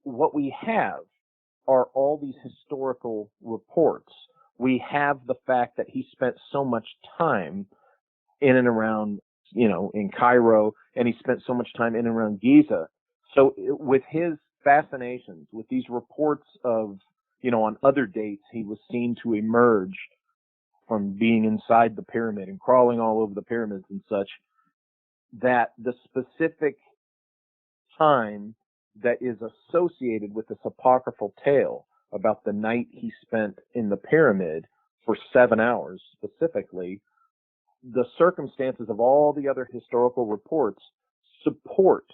what we have are all these historical reports. We have the fact that he spent so much time in and around, in Cairo, and he spent so much time in and around Giza. So with his fascinations, with these reports of, on other dates, he was seen to emerge from being inside the pyramid and crawling all over the pyramids and such, that the specific time that is associated with this apocryphal tale about the night he spent in the pyramid for 7 hours specifically, the circumstances of all the other historical reports support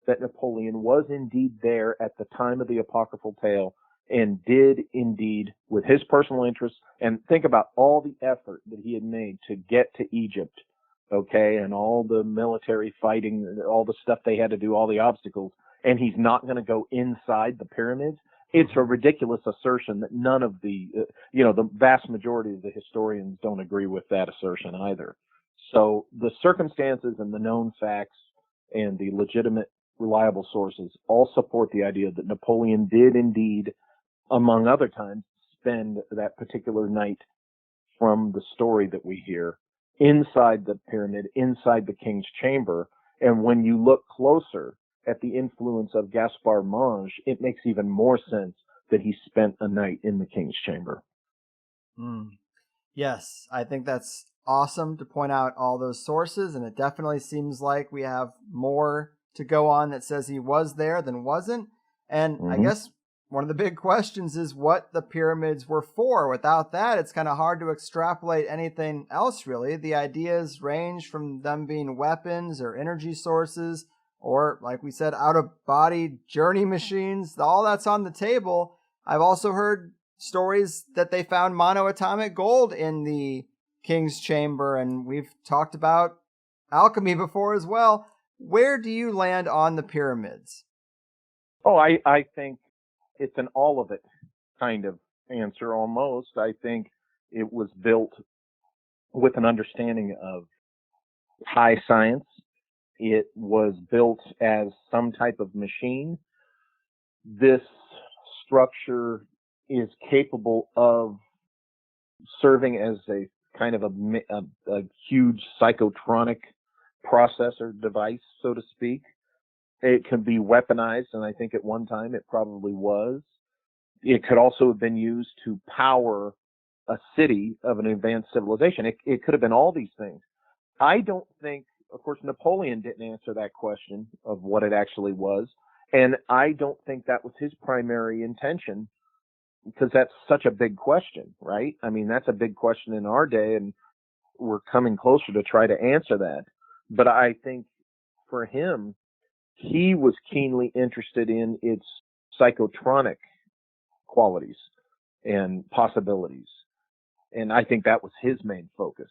that Napoleon was indeed there at the time of the apocryphal tale and did indeed, with his personal interests, and think about all the effort that he had made to get to Egypt, okay, and all the military fighting, all the stuff they had to do, all the obstacles, and he's not going to go inside the pyramids. It's a ridiculous assertion that none of the, the vast majority of the historians don't agree with that assertion either. So the circumstances and the known facts and the legitimate, reliable sources all support the idea that Napoleon did indeed, among other times, spend that particular night from the story that we hear inside the pyramid, inside the king's chamber. And when you look closer at the influence of Gaspard Monge, it makes even more sense that he spent a night in the king's chamber.
Yes, I think that's awesome to point out all those sources, and it definitely seems like we have more to go on that says he was there than wasn't. And I guess one of the big questions is what the pyramids were for. Without that, it's kind of hard to extrapolate anything else, really. The ideas range from them being weapons or energy sources, or, like we said, out-of-body journey machines. All that's on the table. I've also heard stories that they found monoatomic gold in the king's chamber, and we've talked about alchemy before as well. Where do you land on the pyramids?
Oh, I think it's an all of it kind of answer almost. I think it was built with an understanding of high science. It was built as some type of machine. This structure is capable of serving as a kind of a huge psychotronic processor device, so to speak. It could be weaponized, and I think at one time it probably was. It could also have been used to power a city of an advanced civilization. It could have been all these things. I don't think, of course, Napoleon didn't answer that question of what it actually was, and I don't think that was his primary intention, because that's such a big question, right? I mean, that's a big question in our day, and we're coming closer to try to answer that. But I think for him, he was keenly interested in its psychotronic qualities and possibilities. And I think that was his main focus.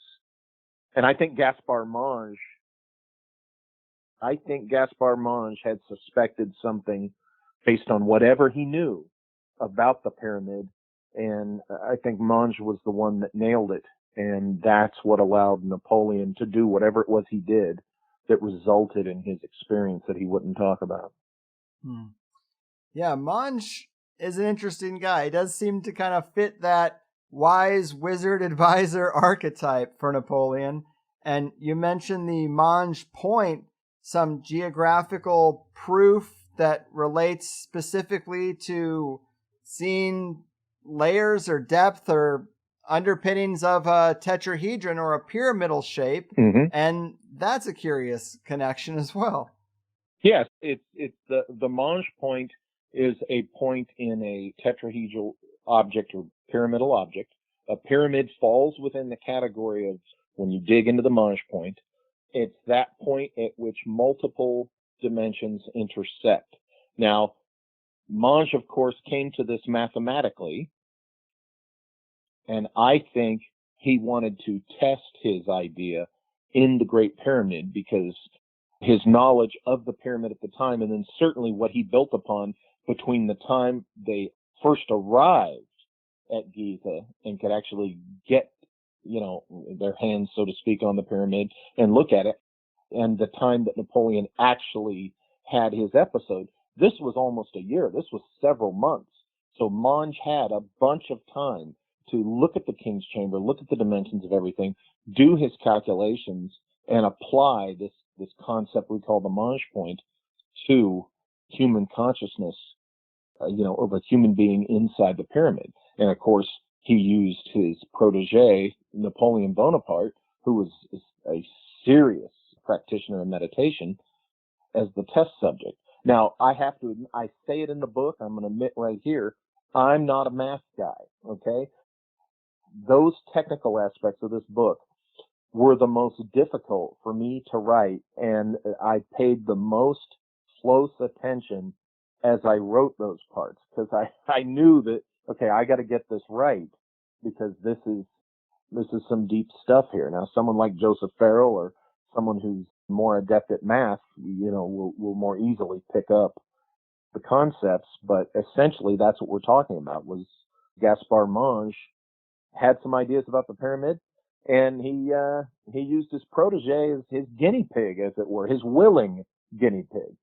And I think Gaspard Monge had suspected something based on whatever he knew about the pyramid. And I think Monge was the one that nailed it. And that's what allowed Napoleon to do whatever it was he did that resulted in his experience that he wouldn't talk about.
Yeah, Monge is an interesting guy. He does seem to kind of fit that wise wizard advisor archetype for Napoleon. And you mentioned the Monge Point, some geographical proof that relates specifically to seeing layers or depth or underpinnings of a tetrahedron or a pyramidal shape. And that's a curious connection as well.
Yes, it's the Monge Point is a point in a tetrahedral object or pyramidal object. A pyramid falls within the category of, when you dig into the Monge Point, it's that point at which multiple dimensions intersect. Now, Monge, of course, came to this mathematically, and I think he wanted to test his idea in the Great Pyramid because his knowledge of the pyramid at the time, and then certainly what he built upon between the time they first arrived at Giza and could actually get, their hands, so to speak, on the pyramid and look at it, and the time that Napoleon actually had his episode. This was almost a year. This was several months. So Monge had a bunch of time to look at the king's chamber, look at the dimensions of everything, do his calculations, and apply this concept we call the Monge Point to human consciousness, of a human being inside the pyramid. And of course, he used his protege, Napoleon Bonaparte, who was a serious practitioner of meditation, as the test subject. Now, I say it in the book, I'm going to admit right here, I'm not a math guy, okay? Those technical aspects of this book were the most difficult for me to write, and I paid the most close attention as I wrote those parts, because I knew that, okay, I got to get this right, because this is some deep stuff here. Now, someone like Joseph Farrell or someone who's more adept at math, will more easily pick up the concepts, but essentially that's what we're talking about. Was Gaspard Monge had some ideas about the pyramid, and he used his protege as his guinea pig, as it were, his willing guinea pig.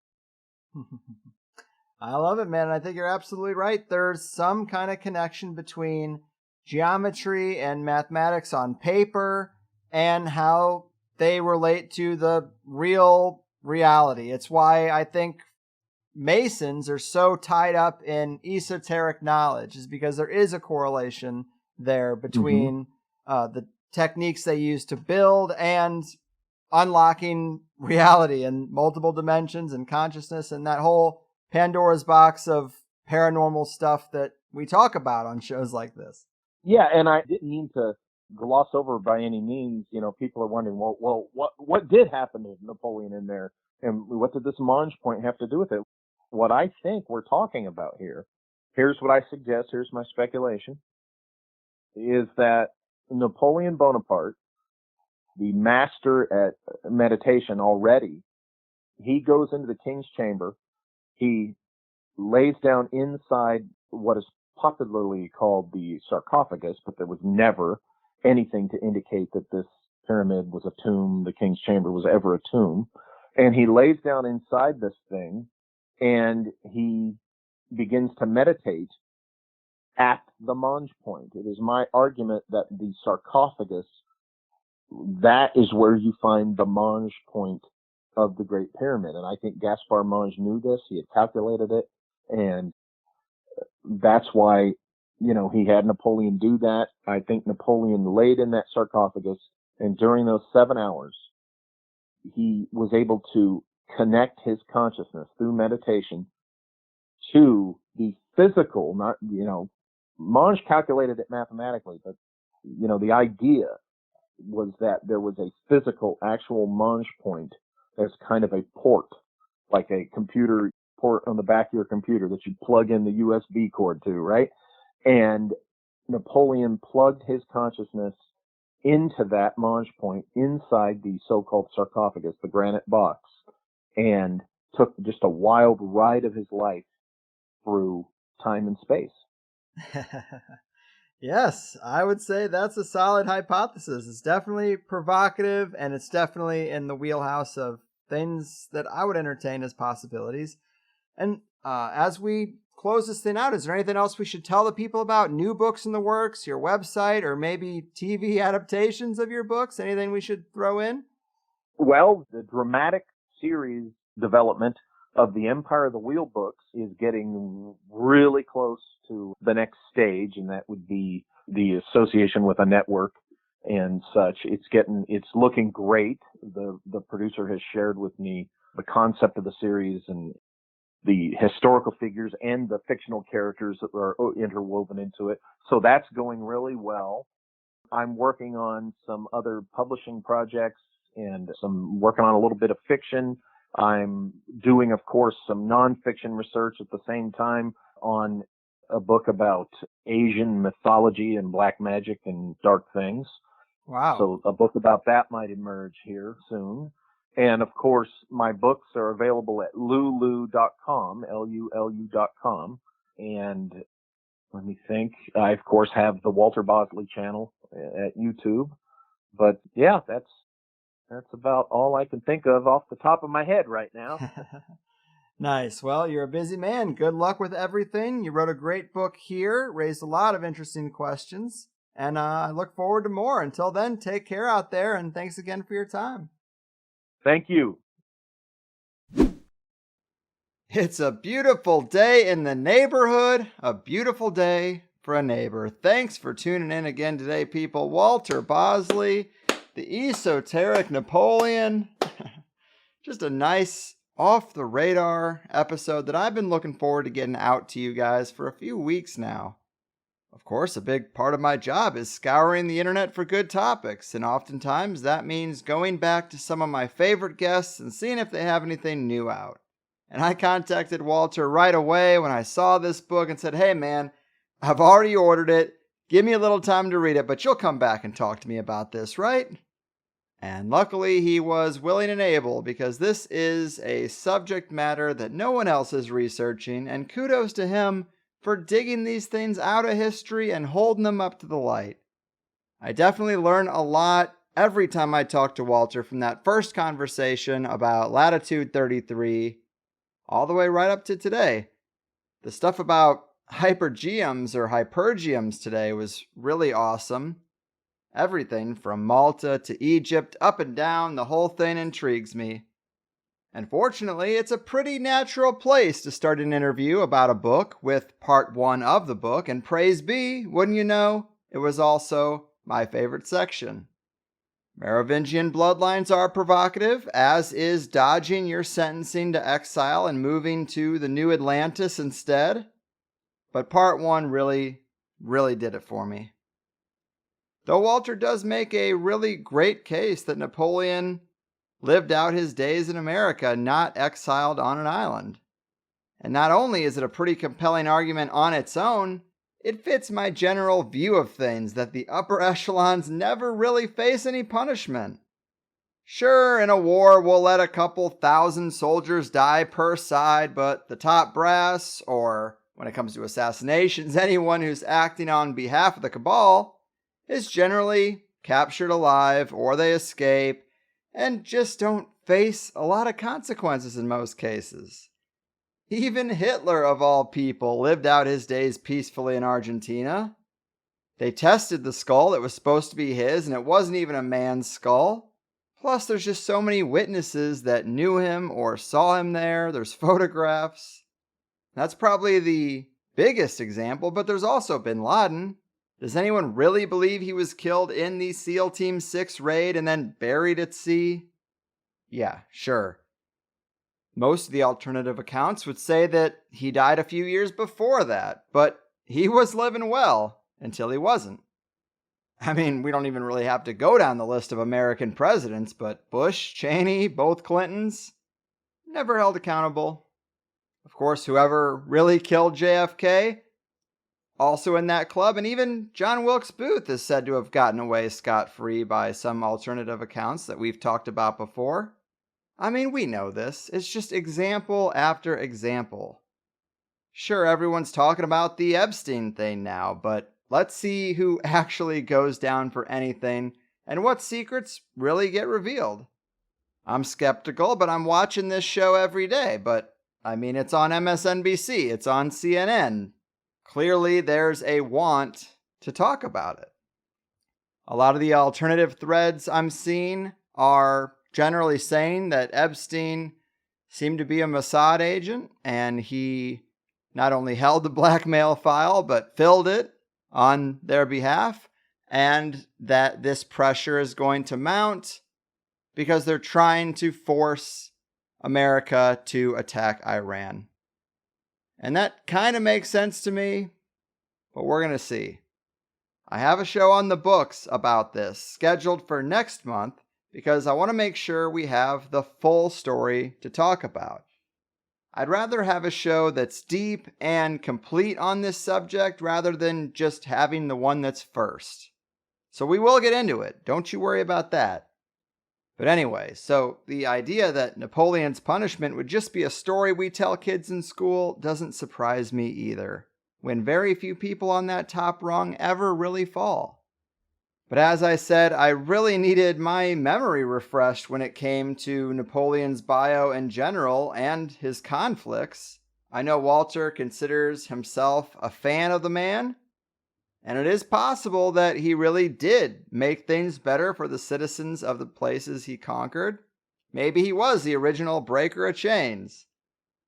I love it, man. I think you're absolutely right. There's some kind of connection between geometry and mathematics on paper and how they relate to the real reality. It's why I think Masons are so tied up in esoteric knowledge, is because there is a correlation there between the techniques they use to build and unlocking reality and multiple dimensions and consciousness and that whole Pandora's box of paranormal stuff that we talk about on shows like this.
Yeah, and I didn't mean to gloss over by any means. People are wondering, well, what did happen to Napoleon in there, and what did this Monge point have to do with it? What I think we're talking about here, here's what I suggest, here's my speculation, is that Napoleon Bonaparte, the master at meditation already, he goes into the king's chamber, he lays down inside what is popularly called the sarcophagus, but there was never anything to indicate that this pyramid was a tomb, the king's chamber was ever a tomb. And he lays down inside this thing, and he begins to meditate at the Monge point. It is my argument that the sarcophagus, that is where you find the Monge point of the Great Pyramid. And I think Gaspard Monge knew this. He had calculated it. And that's why, he had Napoleon do that. I think Napoleon laid in that sarcophagus, and during those 7 hours, he was able to connect his consciousness through meditation to the physical, not, Monge calculated it mathematically, but, the idea was that there was a physical, actual Monge point as kind of a port, like a computer port on the back of your computer that you plug in the USB cord to, right? And Napoleon plugged his consciousness into that Monge point inside the so-called sarcophagus, the granite box, and took just a wild ride of his life through time and space.
Yes, I would say that's a solid hypothesis. It's definitely provocative, and it's definitely in the wheelhouse of things that I would entertain as possibilities. And as we close this thing out, is there anything else we should tell the people about? New books in the works, your website, or maybe TV adaptations of your books? Anything we should throw in?
Well, the dramatic series development of the Empire of the Wheel books is getting really close to the next stage, and that would be the association with a network and such. It's looking great. The producer has shared with me the concept of the series and the historical figures and the fictional characters that are interwoven into it. So that's going really well. I'm working on some other publishing projects and working on a little bit of fiction. I'm doing, of course, some nonfiction research at the same time on a book about Asian mythology and black magic and dark things.
Wow.
So a book about that might emerge here soon. And of course, my books are available at lulu.com, Lulu.com. And let me think. I, of course, have the Walter Bosley channel at YouTube. But yeah, that's about all I can think of off the top of my head right now.
Nice. Well, you're a busy man. Good luck with everything. You wrote a great book here, raised a lot of interesting questions, and I look forward to more. Until then, take care out there, and thanks again for your time.
Thank you.
It's a beautiful day in the neighborhood, a beautiful day for a neighbor. Thanks for tuning in again today, people. Walter Bosley, the Esoteric Napoleon. Just a nice off-the-radar episode that I've been looking forward to getting out to you guys for a few weeks now. Of course, a big part of my job is scouring the internet for good topics, and oftentimes that means going back to some of my favorite guests and seeing if they have anything new out. And I contacted Walter right away when I saw this book and said, hey man, I've already ordered it. Give me a little time to read it, but you'll come back and talk to me about this, right? And luckily he was willing and able, because this is a subject matter that no one else is researching, and kudos to him for digging these things out of history and holding them up to the light. I definitely learn a lot every time I talk to Walter, from that first conversation about Latitude 33 all the way right up to today. The stuff about hypergeums or hypergeums today was really awesome. Everything from Malta to Egypt, up and down, the whole thing intrigues me. And fortunately, it's a pretty natural place to start an interview about a book with part 1 of the book, and praise be, wouldn't you know, it was also my favorite section. Merovingian bloodlines are provocative, as is dodging your sentencing to exile and moving to the new Atlantis instead. But part 1 really did it for me. Though Walter does make a really great case that Napoleon lived out his days in America, not exiled on an island. And not only is it a pretty compelling argument on its own, it fits my general view of things that the upper echelons never really face any punishment. Sure, in a war we'll let a couple thousand soldiers die per side, but the top brass, or when it comes to assassinations, anyone who's acting on behalf of the cabal, is generally captured alive or they escape and just don't face a lot of consequences in most cases. Even Hitler, of all people, lived out his days peacefully in Argentina. They tested the skull that was supposed to be his, and it wasn't even a man's skull. Plus, there's just so many witnesses that knew him or saw him there. There's photographs. That's probably the biggest example, but there's also bin Laden. Does anyone really believe he was killed in the SEAL Team 6 raid and then buried at sea? Yeah, sure. Most of the alternative accounts would say that he died a few years before that, but he was living well until he wasn't. I mean, we don't even really have to go down the list of American presidents, but Bush, Cheney, both Clintons, never held accountable. Of course, whoever really killed JFK, also in that club, and even John Wilkes Booth is said to have gotten away scot-free by some alternative accounts that we've talked about before. I mean, we know this. It's just example after example. Sure, everyone's talking about the Epstein thing now, but let's see who actually goes down for anything and what secrets really get revealed. I'm skeptical, but I'm watching this show every day. But, I mean, it's on MSNBC, it's on CNN. Clearly, there's a want to talk about it. A lot of the alternative threads I'm seeing are generally saying that Epstein seemed to be a Mossad agent, and he not only held the blackmail file, but filled it on their behalf, and that this pressure is going to mount because they're trying to force America to attack Iran. And that kind of makes sense to me, but we're going to see. I have a show on the books about this scheduled for next month because I want to make sure we have the full story to talk about. I'd rather have a show that's deep and complete on this subject rather than just having the one that's first. So we will get into it. Don't you worry about that. But anyway, so the idea that Napoleon's punishment would just be a story we tell kids in school doesn't surprise me either, when very few people on that top rung ever really fall. But as I said, I really needed my memory refreshed when it came to Napoleon's bio in general and his conflicts. I know Walter considers himself a fan of the man, and it is possible that he really did make things better for the citizens of the places he conquered. Maybe he was the original breaker of chains.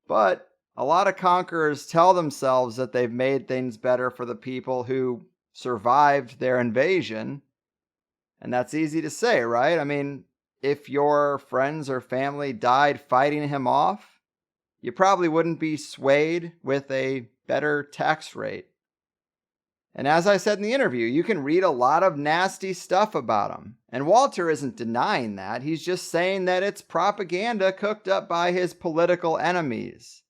But a lot of conquerors tell themselves that they've made things better for the people who survived their invasion. And that's easy to say, right? I mean, if your friends or family died fighting him off, you probably wouldn't be swayed with a better tax rate. And as I said in the interview, you can read a lot of nasty stuff about him. And Walter isn't denying that. He's just saying that it's propaganda cooked up by his political enemies.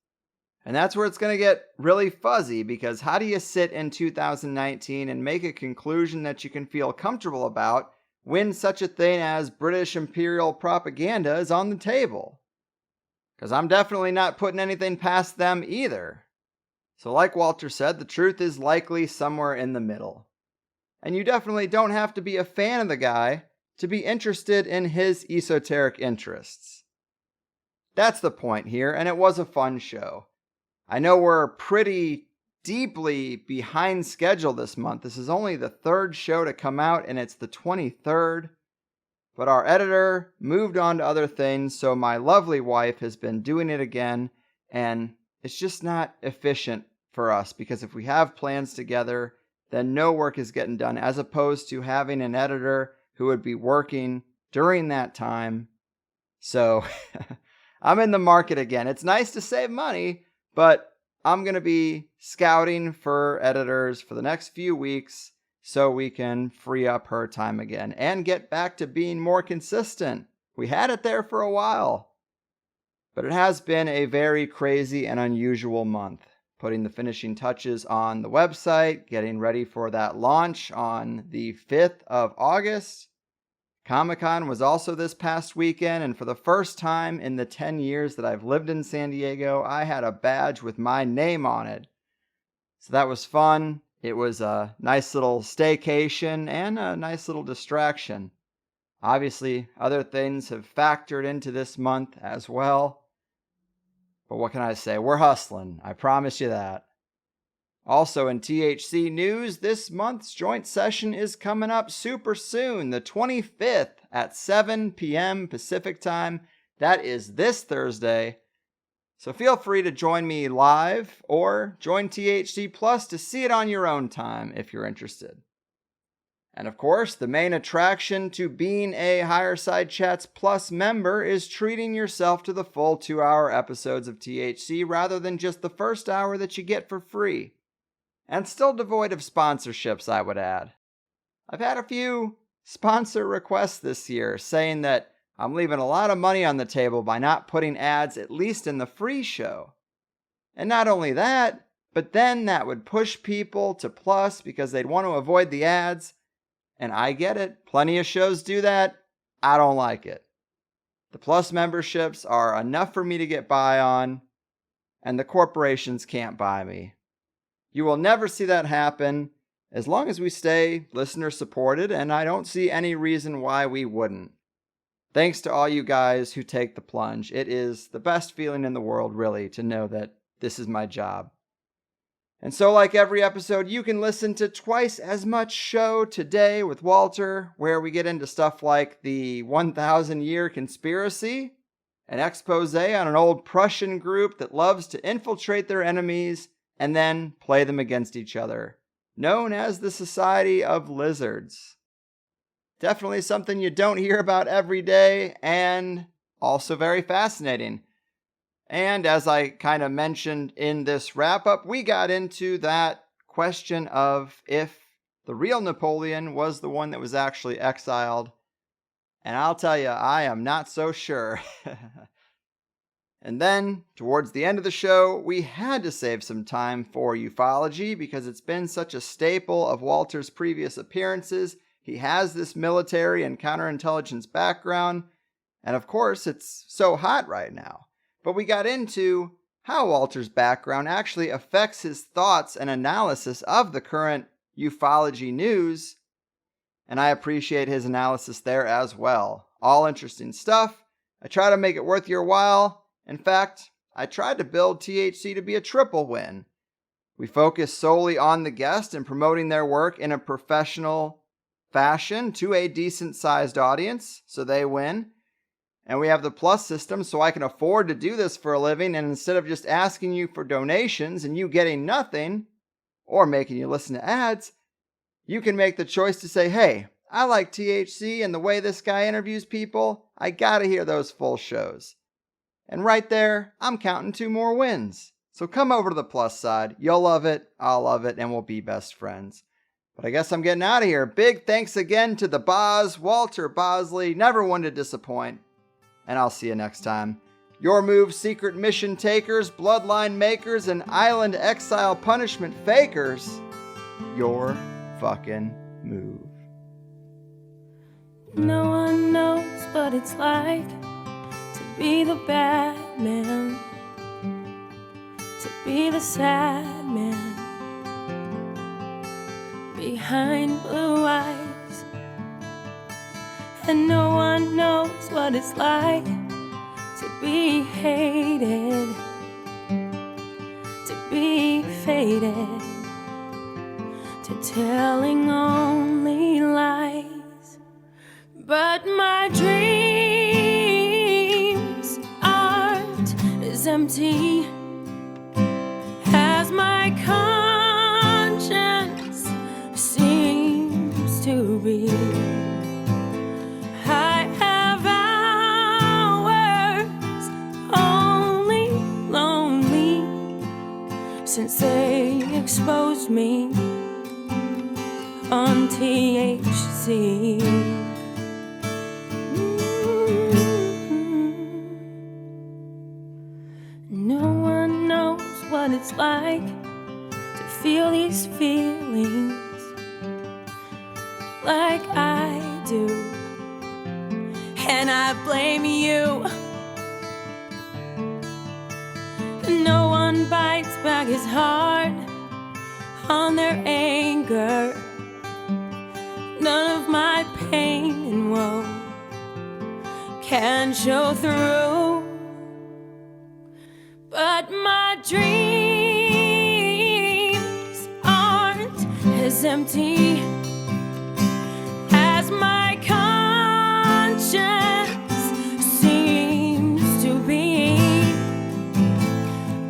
And that's where it's going to get really fuzzy, because how do you sit in 2019 and make a conclusion that you can feel comfortable about when such a thing as British imperial propaganda is on the table? Because I'm definitely not putting anything past them either. So like Walter said, the truth is likely somewhere in the middle. And you definitely don't have to be a fan of the guy to be interested in his esoteric interests. That's the point here, and it was a fun show. I know we're pretty deeply behind schedule this month. This is only the third show to come out, and it's the 23rd. But our editor moved on to other things, so my lovely wife has been doing it again, and it's just not efficient for us, because if we have plans together, then no work is getting done, as opposed to having an editor who would be working during that time. So I'm in the market again. It's nice to save money, but I'm going to be scouting for editors for the next few weeks so we can free up her time again and get back to being more consistent. We had it there for a while, but it has been a very crazy and unusual month. Putting the finishing touches on the website, getting ready for that launch on the 5th of August. Comic-Con was also this past weekend, and for the first time in the 10 years that I've lived in San Diego, I had a badge with my name on it. So that was fun. It was a nice little staycation and a nice little distraction. Obviously, other things have factored into this month as well. But what can I say? We're hustling. I promise you that. Also in THC news, this month's joint session is coming up super soon, the 25th at 7 p.m. Pacific time. That is this Thursday. So feel free to join me live or join THC Plus to see it on your own time if you're interested. And of course, the main attraction to being a Higherside Chats Plus member is treating yourself to the full 2-hour episodes of THC rather than just the first hour that you get for free. And still devoid of sponsorships, I would add. I've had a few sponsor requests this year saying that I'm leaving a lot of money on the table by not putting ads at least in the free show. And not only that, but then that would push people to Plus because they'd want to avoid the ads. And I get it. Plenty of shows do that. I don't like it. The Plus memberships are enough for me to get by on, and the corporations can't buy me. You will never see that happen as long as we stay listener supported, and I don't see any reason why we wouldn't. Thanks to all you guys who take the plunge. It is the best feeling in the world, really, to know that this is my job. And so, like every episode, you can listen to twice as much show today with Walter, where we get into stuff like the 1,000-year conspiracy, an expose on an old Prussian group that loves to infiltrate their enemies and then play them against each other, known as the Society of Lizards. Definitely something you don't hear about every day, and also very fascinating. And as I kind of mentioned in this wrap-up, we got into that question of if the real Napoleon was the one that was actually exiled. And I'll tell you, I am not so sure. And then, towards the end of the show, we had to save some time for ufology because it's been such a staple of Walter's previous appearances. He has this military and counterintelligence background, and of course, it's so hot right now. But we got into how Walter's background actually affects his thoughts and analysis of the current ufology news, and I appreciate his analysis there as well. All interesting stuff. I try to make it worth your while. In fact, I tried to build THC to be a triple win. We focus solely on the guest and promoting their work in a professional fashion to a decent-sized audience, so they win. And we have the Plus system, so I can afford to do this for a living, and instead of just asking you for donations and you getting nothing, or making you listen to ads, you can make the choice to say, hey, I like THC and the way this guy interviews people, I gotta hear those full shows. And right there, I'm counting 2 more wins. So come over to the Plus side. You'll love it, I'll love it, and we'll be best friends. But I guess I'm getting out of here. Big thanks again to the Boz, Walter Bosley, never one to disappoint. And I'll see you next time. Your move, secret mission takers, bloodline makers, and island exile punishment fakers. Your fucking move.
No one knows what it's like to be the bad man, to be the sad man behind blue eyes. And no one knows what it's like to be hated, to be fated to telling only lies. But my dreams aren't as empty as my conscience seems to be. I have hours only lonely since they exposed me on THC. No one knows what it's like to feel these feelings like I do, and I blame you. No one bites back as hard on their anger. None of my pain and woe can show through. But my dreams aren't as empty as my conscience seems to be.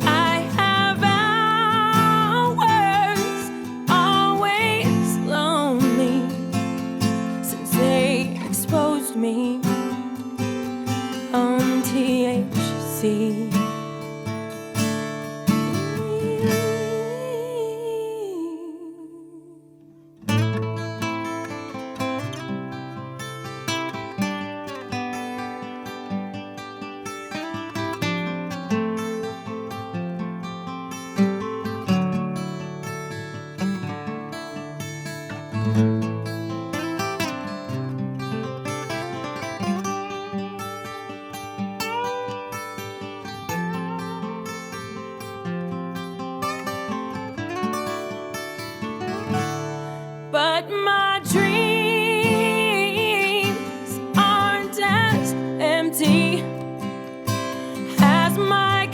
I have hours always lonely since they exposed me on THC. But my dreams aren't as empty as my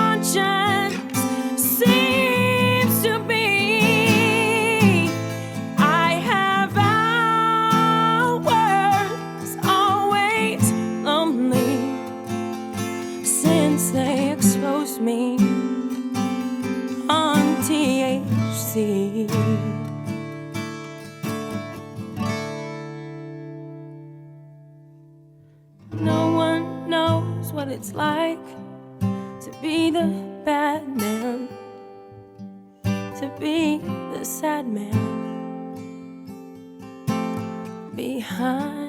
conscience seems to be. I have hours always lonely since they exposed me on THC. No one knows what it's like to be the bad man, to be the sad man behind